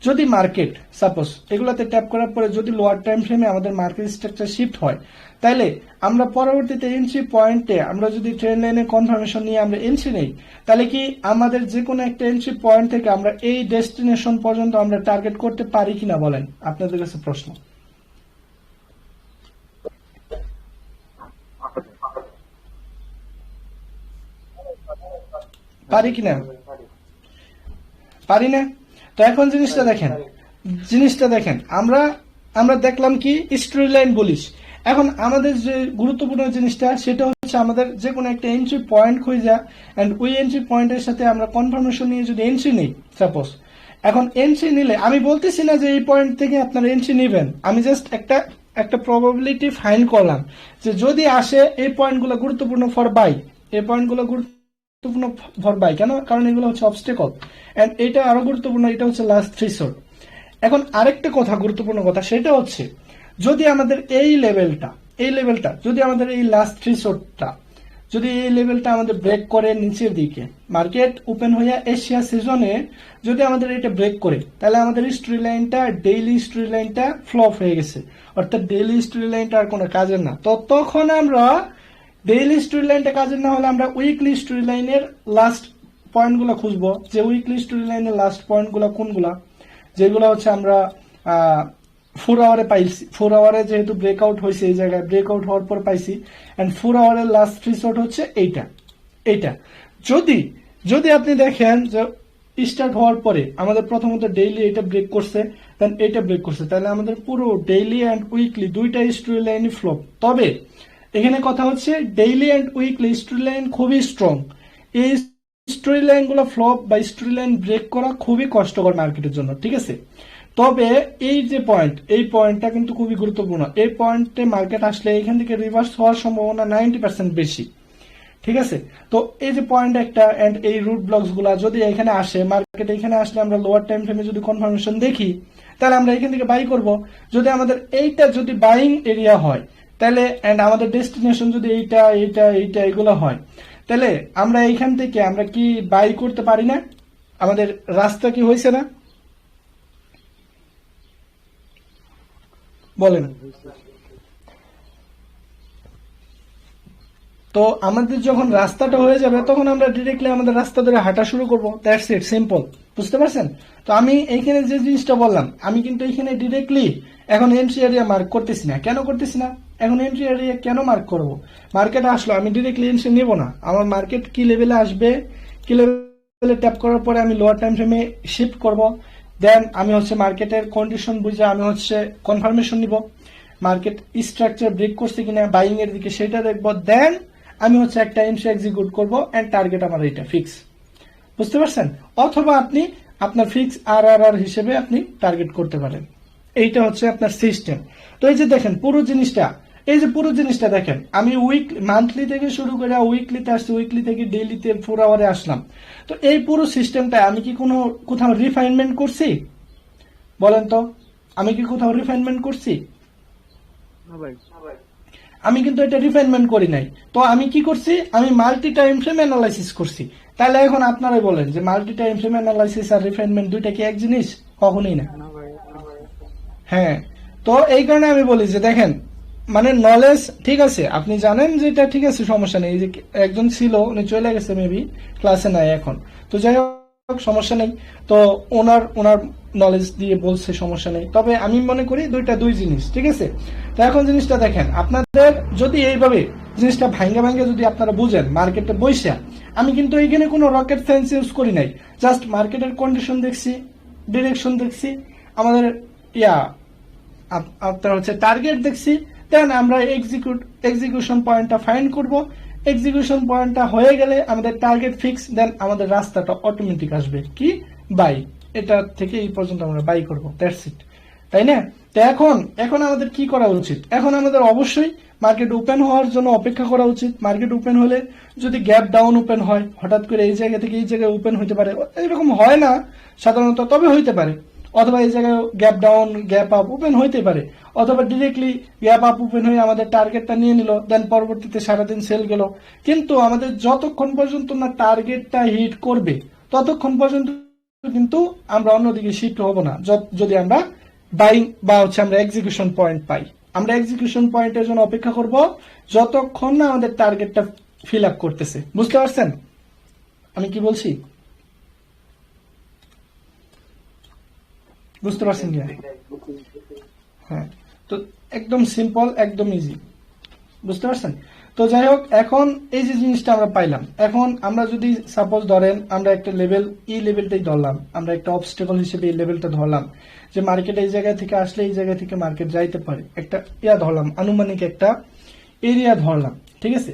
যদি মার্কেট সাপোজ এগুলাতে ট্যাপ করার পরে যদি লোয়ার টাইম ফ্রেমে আমাদের মার্কেট স্ট্রাকচার শিফট হয়, তাহলে আমরা পরবর্তীতে এন্ট্রি পয়েন্টে আমরা যদি ট্রেন্ড লাইনের কনফার্মেশন নিয়ে আমরা এন্ট্রি নেই, তাহলে কি আমাদের যে কোনো একটা এন্ট্রি পয়েন্ট থেকে আমরা এই ডেস্টিনেশন পর্যন্ত আমরা টার্গেট করতে পারি কিনা, বলেন? আপনাদের কাছে প্রশ্ন। পারি কিনা? পারি না। তো এখন জিনিসটা দেখেন আমরা দেখলাম কি স্টোরি লাইন বুলিশ। এখন আমাদের যে গুরুত্বপূর্ণ জিনিসটা সেটা হচ্ছে আমাদের যে কোনো একটা এন্ট্রি পয়েন্ট খুঁজা, এন্ড ওই এন্ট্রি পয়েন্টের সাথে আমরা কনফার্মেশন নিয়ে যদি এন্ট্রি নেই সাপোজ, এখন এন্ট্রি নিলে আমি বলতেছি না যে এই পয়েন্ট থেকে আপনারা এন্ট্রি নেবেন, আমি জাস্ট একটা প্রবাবিলিটি ফাইন্ড করলাম যে যদি আসে এই পয়েন্টগুলো গুরুত্বপূর্ণ ফর বাই, এই পয়েন্টগুলো গুরুত্বপূর্ণ ফর বাই। কেন? কারণ এগুলো হচ্ছে অবস্টেকল, এন্ড এটা আরো গুরুত্বপূর্ণ, এটা হচ্ছে লাস্ট থ্রেশহোল্ড। এখন আরেকটা কথা, গুরুত্বপূর্ণ কথা, সেটা হচ্ছে যদি আমাদের এই লেভেলটা এই লেভেলটা যদি আমাদের এই লাস্ট থ্রিশোল্ডটা যদি এই লেভেলটা আমাদের ব্রেক করে নিচের দিকে, মার্কেট ওপেন হইয়া এশিয়া সিজনে যদি আমাদের এটা ব্রেক করে, তাহলে আমাদের স্ট্রি লাইনটা, ডেইলি স্ট্রি লাইনটা ফ্লপ হয়ে গেছে, অর্থাৎ ডেইলি স্ট্রি লাইনটা আর কোনো কাজের না। তো তখন আমরা ডেইলি স্ট্রি লাইনটা কাজের না হলে আমরা উইকলি স্ট্রি লাইনের লাস্ট পয়েন্টগুলো খুঁজবো, যে উইকলি স্ট্রি লাইনের লাস্ট পয়েন্টগুলো কোনগুলা, যেগুলো হচ্ছে আমরা 4 আওয়ারে পাইছি। 4 আওয়ারে যেহেতু ব্রেকআউট হয়েছে, এই জায়গায় ব্রেকআউট হওয়ার পর পাইছি, এন্ড 4 আওয়ারের লাস্ট রিসোর্ট হচ্ছে এইটা। যদি আপনি দেখেন যে স্টার্ট হওয়ার পরে আমাদের প্রথমত ডেইলি এটা ব্রেক করছে, দেন এটা ব্রেক করছে, তাহলে আমাদের পুরো ডেইলি এন্ড উইকলি দুইটা স্ট্রি লাইনই ফ্লপ। তবে এখানে কথা হচ্ছে ডেইলি এন্ড উইকলি স্ট্রি লাইন খুবই স্ট্রং। এই স্ট্রি লাইন গুলো ফ্লপ বা স্ট্রি লাইন ব্রেক করা খুবই কষ্টকর মার্কেটের জন্য, ঠিক আছে। তবে এই যে পয়েন্ট, এই পয়েন্টটা কিন্তু খুবই গুরুত্বপূর্ণ। এই পয়েন্টে মার্কেট আসলে এখান থেকে রিভার্স হওয়ার সম্ভাবনা 90% বেশি, ঠিক আছে। তো এই যে পয়েন্ট একটা এন্ড এই রুট ব্লকস গুলা যদি এখানে আসে, মার্কেট এখানে আসলে আমরা লোয়ার টাইম ফ্রেমে যদি কনফার্মেশন দেখি, তাহলে আমরা এখান থেকে বাই করব। যদি আমাদের এইটা যদি বাইং এরিয়া হয়, তাহলে এন্ড আমাদের ডেস্টিনেশন যদি এইটা এগুলো হয়, তাহলে আমরা এইখান থেকে আমরা কি বাই করতে পারি না? আমাদের রাস্তা কি হয়েছে না? বলেন। তো আমাদের যখন রাস্তাটা হয়ে যাবে, তখন আমরা ডিরেক্টলি আমাদের রাস্তা ধরে হাঁটা শুরু করবো। That's it, simple. বুঝতে পারছেন? তো আমি এইখানে যে জিনিসটা বললাম, আমি কিন্তু এইখানে ডিরেক্টলি এখন এন্ট্রি এরিয়া মার্ক করতেছি না। কেন করতেছি না? এখন এন্ট্রি এরিয়া কেন মার্ক করব? মার্কেট আসলো, আমি ডিরেক্টলি এন্ট্রি নেব না। আমার মার্কেট কি লেভেলে আসবে, কি লেভেলে ট্যাপ করার পরে আমি লোয়ার টাইম ফ্রেমে শিফট করব। দেন আমি হচ্ছে মার্কেটের কন্ডিশন বুঝে আমি হচ্ছে কনফার্মেশন নিব, মার্কেট স্ট্রাকচার ব্রেক করছে কিনা বাইং এর দিকে সেটা দেখবো। দেন আমি হচ্ছে একটা এন্ট্রি এক্সিকিউট করবো এন্ড টার্গেট আমার এটা ফিক্স। বুঝতে পারছেন? অথবা আপনি আপনার ফিক্স আর হিসেবে আপনি টার্গেট করতে পারেন। এইটা হচ্ছে আপনার সিস্টেম। তো এই যে দেখেন পুরো জিনিসটা দেখেন, আমি মান্থলি থেকে শুরু করে উইকলিতে আসছি, উইকলি থেকে ডেইলিতে 4 আওয়ারে আসলাম। তো এই পুরো সিস্টেমটা আমি কি কোথাও রিফাইনমেন্ট করছি? বলেন তো, আমি কি কোথাও রিফাইনমেন্ট করছি? আমি কিন্তু এটা রিফাইনমেন্ট করি নাই। তো আমি কি করছি? আমি মাল্টি টাইম ফ্রেম অ্যানালাইসিস করছি। তাহলে এখন আপনারাই বলেন যে মাল্টি টাইম ফ্রেম অ্যানালাইসিস আর রিফাইনমেন্ট দুইটা কি এক জিনিস? কখনোই না। হ্যাঁ, তো এই কারণে আমি বলি যে দেখেন, মানে নলেজ ঠিক আছে, আপনি জানেন যে এটা ঠিক আছে, সমস্যা নেই। এই যে একজন ছিল, উনি চলে গেছে, মেবি ক্লাসে নাই এখন। তো যাই হোক, সমস্যা নেই। তো ওনার নলেজ দিয়ে বলছে, সমস্যা নেই। তবে আমি মনে করি দুই জিনিস, ঠিক আছে। তো এখন জিনিসটা দেখেন, আপনাদের যদি এইভাবে জিনিসটা ভাঙ্গে যদি আপনারা বুঝেন মার্কেটে বইসা, আমি কিন্তু এখানে কোনো রকেট সায়েন্স ইউজ করি নাই। জাস্ট মার্কেটের কন্ডিশন দেখছি, ডিরেকশন দেখছি, আমাদের আপনার হচ্ছে টার্গেট দেখছি, দেন আমরা এক্সিকিউশন পয়েন্টটা ফাইন্ড করব। এক্সিকিউশন পয়েন্টটা হয়ে গেলে আমাদের টার্গেট ফিক্স, দেন আমাদের রাস্তাটা অটোমেটিক আসবে কি বাই। এটা থেকে এই পর্যন্ত আমরা বাই করবো, দ্যাটস ইট, তাই না? তো এখন আমাদের কি করা উচিত? এখন আমাদের অবশ্যই মার্কেট ওপেন হওয়ার জন্য অপেক্ষা করা উচিত। মার্কেট ওপেন হলে যদি গ্যাপ ডাউন ওপেন হয়, হঠাৎ করে এই জায়গা থেকে এই জায়গায় ওপেন হতে পারে, এরকম হয় না সাধারণত, তবে হইতে পারে। অথবা এই জায়গায় gap down gap up open হইতে পারে, অথবা ডিরেক্টলি গ্যাপ আপ ওপেন হয়ে আমাদের টার্গেটটা নিয়ে নিল, দেন পরবর্তীতে সারাদিন সেল গেল। কিন্তু আমাদের যতক্ষণ পর্যন্ত না টার্গেটটা হিট করবে, ততক্ষণ পর্যন্ত কিন্তু আমরা অন্যদিকে শিফট হব না, যদি আমরা বাইং বা হচ্ছে আমরা এক্সিকিউশন পয়েন্ট পাই। আমরা এক্সিকিউশন পয়েন্টের জন্য অপেক্ষা করব যতক্ষণ না আমাদের টার্গেটটা ফিল আপ করতেছে। বুঝতে পারছেন আমি কি বলছি? বুঝতে পারছেন কি? হ্যাঁ, তো একদম সিম্পল, একদম ইজি। বুঝতে পারছেন? তো যাই হোক, এখন এই যে জিনিসটা আমরা পাইলাম, এখন আমরা যদি সাপোজ ধরেন আমরা একটা লেভেল, এই লেভেলটাই ধরলাম, আমরা একটা অবস্টেকল হিসেবে এই লেভেলটা ধরলাম, যে মার্কেট এই জায়গা থেকে আসলে এই জায়গা থেকে মার্কেট যাইতে পারে, একটা ধরলাম, আনুমানিক একটা এরিয়া ধরলাম, ঠিক আছে।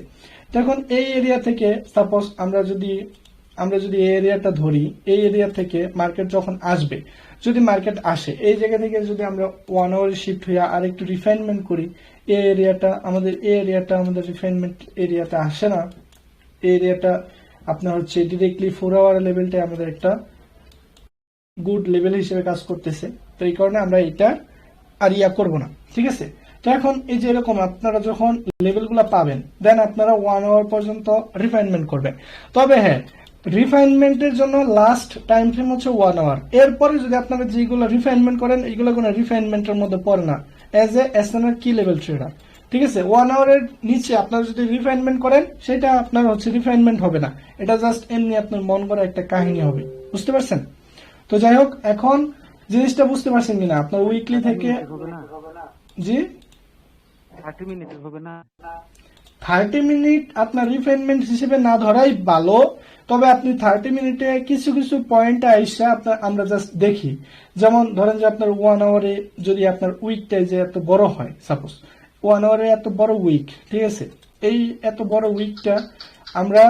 তখন এই এরিয়া থেকে সাপোজ আমরা যদি এই এরিয়াটা ধরি, এই এরিয়া থেকে মার্কেট যখন আসবে, যদি মার্কেট আসে এই জায়গা থেকে, যদি আমরা 1 আওয়ার শিফট হইয়া আর একটু রিফাইনমেন্ট করি, এই এরিয়াটা আমাদের রিফাইনমেন্ট এরিয়াতে আসে না। এই এরিয়াটা আপনার হচ্ছে ডিরেক্টলি 4 আওয়ার লেভেলটা আমাদের একটা গুড লেভেল হিসেবে কাজ করতেছে। তো এই কারণে আমরা এটা আর করবো না, ঠিক আছে। তো এখন এই যে এরকম আপনারা যখন লেভেলগুলো পাবেন দেন আপনারা 1 আওয়ার পর্যন্ত রিফাইনমেন্ট করবেন। তবে হ্যাঁ, রিফাইনমেন্টের জন্য লাস্ট টাইম ফ্রেম হচ্ছে 1 আওয়ার। এরপরে যদি আপনারা যেগুলো রিফাইনমেন্ট করেন এগুলো কোনো রিফাইনমেন্টের মধ্যে পড়ে না এজ এ এসএনআর কি লেভেল ট্রেডার। ঠিক আছে, 1 আওয়ারের নিচে আপনারা যদি রিফাইনমেন্ট করেন সেটা আপনার হচ্ছে রিফাইনমেন্ট হবে না, এটা জাস্ট এমনি আপনার মন করা একটা কাহিনী হবে। বুঝতে পারছেন? তো যাই হোক, এখন জিনিসটা বুঝতে পারছেন কিনা আপনার উইকলি থেকে। হবে না, জি 30 মিনিট হবে না। 30 মিনিট আপনার রিফাইনমেন্ট হিসেবে না ধরাই ভালো, তবে আপনি 30 মিনিটে কিছু কিছু পয়েন্ট আইসা আপনার আমরা জাস্ট দেখি। যেমন ধরেন যে আপনার 1 আওয়ারে যদি আপনার উইকটা যে এত বড় হয়, সাপোজ 1 আওয়ারে এত বড় উইক, ঠিক আছে, এই এত বড় উইকটা আমরা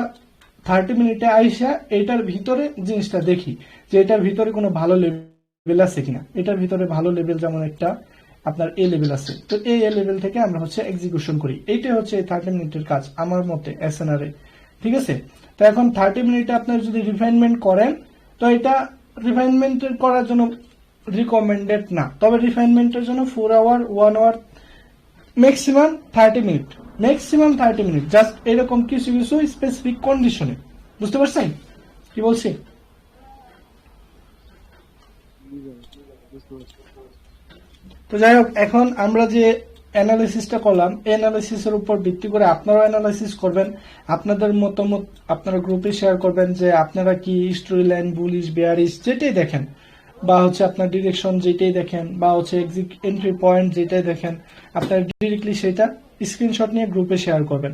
30 মিনিটে আইসা এটার ভিতরে জিনিসটা দেখি যে এটার ভিতরে কোনো ভালো লেভেল আছে কিনা। এটার ভিতরে ভালো লেভেল যেমন একটা আপনার এ লেভেল আছে, তো এই এ লেভেল থেকে আমরা হচ্ছে এক্সিকিউশন করি। এইটাই হচ্ছে 30 মিনিটের কাজ আমার মতে এসএনআর এ। ঠিক আছে, তো এখন 30 মিনিটে আপনার যদি রিফাইনমেন্ট করেন তো এটা রিফাইনমেন্ট করার জন্য রিকমেন্ডেড না, তবে রিফাইনমেন্টের জন্য 4 hour 1 hour maximum 30 minute, maximum 30 minute, just এরকম কিছু কিছু স্পেসিফিক কন্ডিশনে। বুঝতে পারছেন কি বলছি? তো যাই হোক, এখন আমরা যে অ্যানালিসিসটা করলাম এই অ্যানালিসিসের উপর ভিত্তি করে আপনারাও অ্যানালিসিস করবেন, আপনাদের মতামত আপনারা গ্রুপে শেয়ার করবেন যে আপনারা কি স্টোরি লাইন, বুলিশ, বেয়ারিশ যেটাই দেখেন, বা হচ্ছে আপনার ডিরেকশন যেটাই দেখেন, বা হচ্ছে এক্সিট এন্ট্রি পয়েন্ট যেটাই দেখেন, আপনারা ডিরেক্টলি সেটা স্ক্রিনশট নিয়ে গ্রুপে শেয়ার করবেন।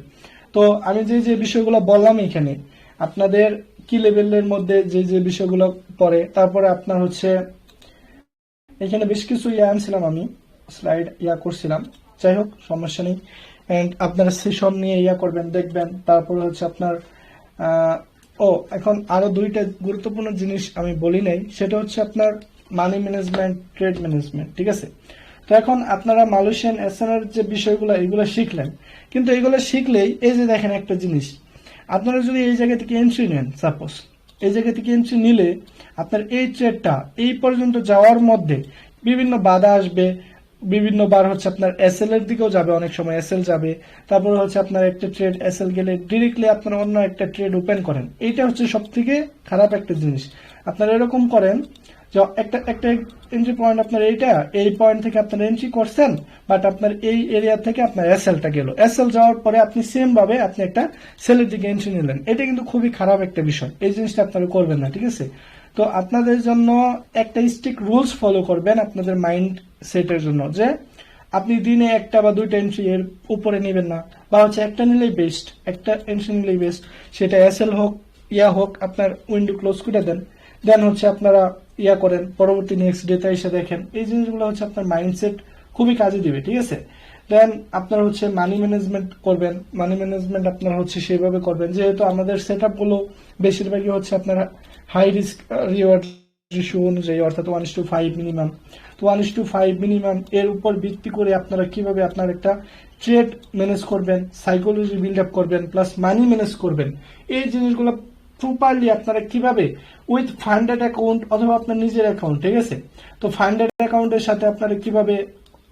তো আমি যে যে বিষয়গুলো বললাম এখানে আপনাদের কি লেভেলের মধ্যে যে যে বিষয়গুলো পড়ে, তারপরে আপনার হচ্ছে এখানে বেশ কিছু আনছিলাম, আমি স্লাইড করছিলাম। যাই হোক, সমস্যা নেই। এন্ড আপনারা সেশন নিয়ে করবেন, দেখবেন। তারপরে হচ্ছে আপনার এখন আরো দুইটা গুরুত্বপূর্ণ জিনিস আমি বলি নাই, সেটা হচ্ছে আপনার মানি ম্যানেজমেন্ট, ট্রেড ম্যানেজমেন্ট। ঠিক আছে, তো এখন আপনারা মালয়েশিয়ান এসএনআর যে বিষয়গুলো এগুলো শিখলেন, কিন্তু এগুলো শিখলেই এই যে দেখেন একটা জিনিস, আপনারা যদি এই জায়গা থেকে এন্ট্রি নেন, সাপোজ এই জায়গা থেকে এন্ট্রি নিলে আপনার এই ট্রেডটা এই পর্যন্ত যাওয়ার মধ্যে বিভিন্ন বাধা আসবে, বিভিন্ন বার হচ্ছে আপনার এসএল এর দিকেও যাবে, অনেক সময় এসএল যাবে, তারপরে হচ্ছে আপনার একটা ট্রেড এসএল গেলে ডিরেক্টলি আপনারা অন্য একটা ট্রেড ওপেন করেন। এইটা হচ্ছে সব থেকে খারাপ একটা জিনিস। আপনারা এরকম করেন যে একটা একটা এন্ট্রি পয়েন্ট আপনার এইটা, এই পয়েন্ট থেকে আপনার এন্ট্রি করছেন, বাট আপনার এই এরিয়া থেকে আপনার এসএলটা গেল, এসএল যাওয়ার পরে আপনি সেম ভাবে আপনি একটা সেলের দিকে এন্ট্রি নিলেন। এটা কিন্তু খুবই খারাপ একটা বিষয়, এই জিনিসটা আপনারা করবেন না। ঠিক আছে, তো আপনাদের জন্য একটা স্ট্রিক্ট রুলস ফলো করবেন আপনাদের মাইন্ড সেটের জন্য, যে আপনি দিনে একটা বা দুইটা এন্ট্রি এর উপরে নেবেন না, বা হচ্ছে একটা নিলেই বেস্ট, একটা এন্ট্রি নিলেই বেস্ট, সেটা এসএল হোক হোক, আপনার উইন্ডো ক্লোজ করে দেন, দেন হচ্ছে আপনারা করেন, পরবর্তী নেক্সট ডেতে এসে দেখেন। এই জিনিসগুলো হচ্ছে আপনার মাইন্ডসেট খুবই কাজে দিবে। ঠিক আছে, দেন আপনার হচ্ছে মানি ম্যানেজমেন্ট করবেন, মানি ম্যানেজমেন্ট আপনার হচ্ছে সেভাবে করবেন, যেহেতু আমাদের সেট আপ গুলো বেশিরভাগই হচ্ছে আপনার হাই রিস্ক রিওয়ার্ড রেশিও অনুযায়ী, অর্থাৎ 1:5 মিনিমাম। তো 1:5 মিনিমাম এর উপর ভিত্তি করে আপনারা কিভাবে আপনার একটা ট্রেড ম্যানেজ করবেন, সাইকোলজি বিল্ড আপ করবেন, প্লাস মানি ম্যানেজ করবেন, এই জিনিসগুলো প্রপারলি আপনারা কিভাবে উইথ ফান্ডেড অ্যাকাউন্ট অথবা আপনার নিজের অ্যাকাউন্ট। ঠিক আছে, তো ফান্ডেড অ্যাকাউন্টের সাথে আপনারা কিভাবে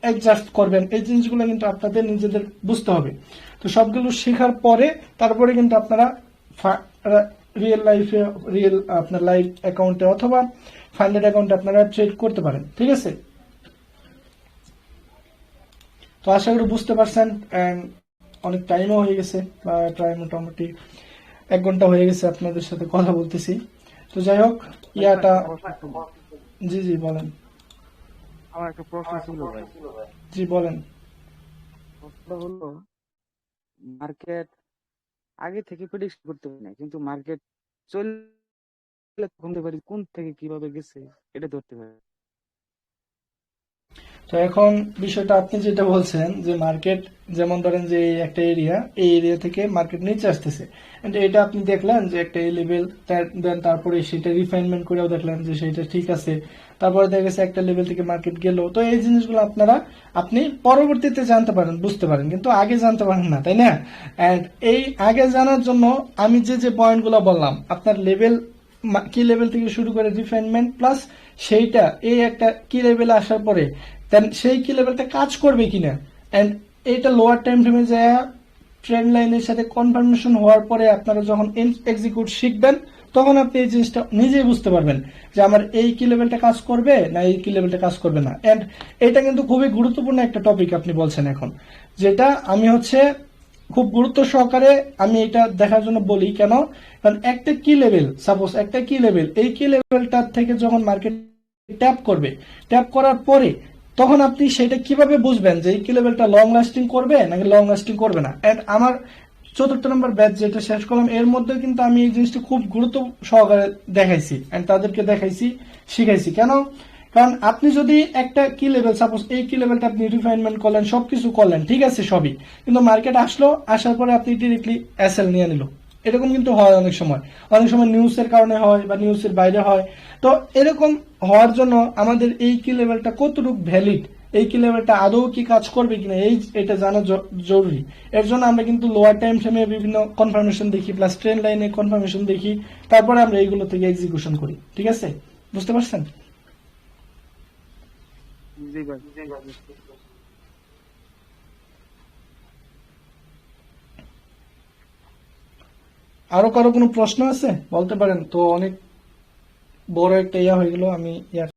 অ্যাডজাস্ট করবেন, এই জিনিসগুলো কিন্তু আপনাদের নিজেদের বুঝতে হবে। তো সবগুলো শেখার পরে তারপরে কিন্তু আপনারা রিয়েল লাইফে, আপনার লাইভ অ্যাকাউন্টে অথবা ফান্ডেড অ্যাকাউন্টে আপনারা ট্রেড করতে পারেন। ঠিক আছে, তো আশা করি বুঝতে পারছেন। অনেক টাইমও হয়ে গেছে, প্রায় মোটামুটি 1 ঘন্টা হয়ে গেছে আপনাদের সাথে কথা বলতেছি। তো যাই হোক, জি জি বলেন। আমার একটা প্রশ্ন ছিল ভাই। জি বলেন। প্রশ্নটা হলো, মার্কেট আগে থেকে প্রেডিক্ট করতে পারি না, কিন্তু মার্কেট চলে বুঝতে পারি কোন থেকে কিভাবে গেছে, এটা ধরতে পারি। তো এখন বিষয়টা আপনি যেটা বলছেন যে মার্কেট, যেমন ধরেন যে একটা এরিয়া, এই এরিয়া থেকে মার্কেট নিচে আসতেছে, এটা আপনি দেখলেন যে একটা লেভেল, দেন তারপরে সেটা রিফাইনমেন্ট করেও দেখলেন যে সেটা ঠিক আছে, তারপরে দেখা গেছে একটা লেভেল থেকে মার্কেট গেল। তো এই জিনিসগুলো আপনি পরবর্তীতে জানতে পারেন, বুঝতে পারেন, কিন্তু আগে জানতে পারেন না, তাই না? এন্ড এই আগে জানার জন্য আমি যে যে পয়েন্টগুলো বললাম, আপনার লেভেল কি লেভেল থেকে শুরু করে রিফাইনমেন্ট, প্লাস সেইটা এই একটা কি লেভেলে আসার পরে দেন সেই কি লেভেলটা কাজ করবে কিনা, এন্ড এইটা লোয়ার টাইম ফ্রেমে যায় ট্রেন্ড লাইনের সাথে কনফার্মেশন হওয়ার পরে আপনারা যখন এক্সিকিউট শিখবেন তখন আপনি এই জিনিসটা নিজেই বুঝতে পারবেন যে আমার এই কি লেভেলটা কাজ করবে না এই কি লেভেলটা কাজ করবে না। এন্ড এটা কিন্তু খুবই গুরুত্বপূর্ণ একটা টপিক আপনি বলছেন এখন, যেটা আমি হচ্ছে খুব গুরুত্ব সহকারে আমি এটা দেখার জন্য বলি। কেন? কারণ একটা কি লেভেল, সাপোজ একটা কি লেভেল, এই কি লেভেলটার থেকে যখন মার্কেট ট্যাপ করবে, ট্যাপ করার পরে তখন আপনি সেটা কিভাবে বুঝবেন যে এই কি লেভেলটা লং লাস্টিং করবে নাকি লং লাস্টিং করবে না। এন্ড আমার 4th নম্বর ব্যাচ যেটা শেষ করলাম এর মধ্যে কিন্তু আমি এই জিনিসটা খুব গুরুত্ব সহকারে দেখাইছি এন্ড তাদেরকে দেখাইছি, শিখাইছি। কেন? কারণ আপনি যদি একটা কি লেভেল, সাপোজ এই কি লেভেলটা আপনি রিফাইনমেন্ট করলেন, সবকিছু করলেন, ঠিক আছে সবই, কিন্তু মার্কেট আসলো, আসার পরে আপনি ডিরেক্টলি এসএল নিয়ে নিল, এরকম কিন্তু হয় অনেক সময়। অনেক সময় নিউজের কারণে হয় বা নিউজের বাইরে হয়। তো এরকম হওয়ার জন্য আমাদের এই কি লেভেলটা কতটুকু ভ্যালিড, এই কি লেভেলটা আদৌ কি কাজ করবে কিনা এটা জানা জরুরি। এর জন্য আমরা কিন্তু লোয়ার টাইম ফ্রেমে বিভিন্ন কনফার্মেশন দেখি, প্লাস ট্রেন্ড লাইনে কনফার্মেশন দেখি, তারপরে আমরা এইগুলো থেকে এক্সিকিউশন করি। ঠিক আছে, বুঝতে পারছেন? জি ভাই। আরো কারো কোনো প্রশ্ন আছে বলতে পারেন, তো অনেক বড় একটা ইয়া হয়ে গেল, আমি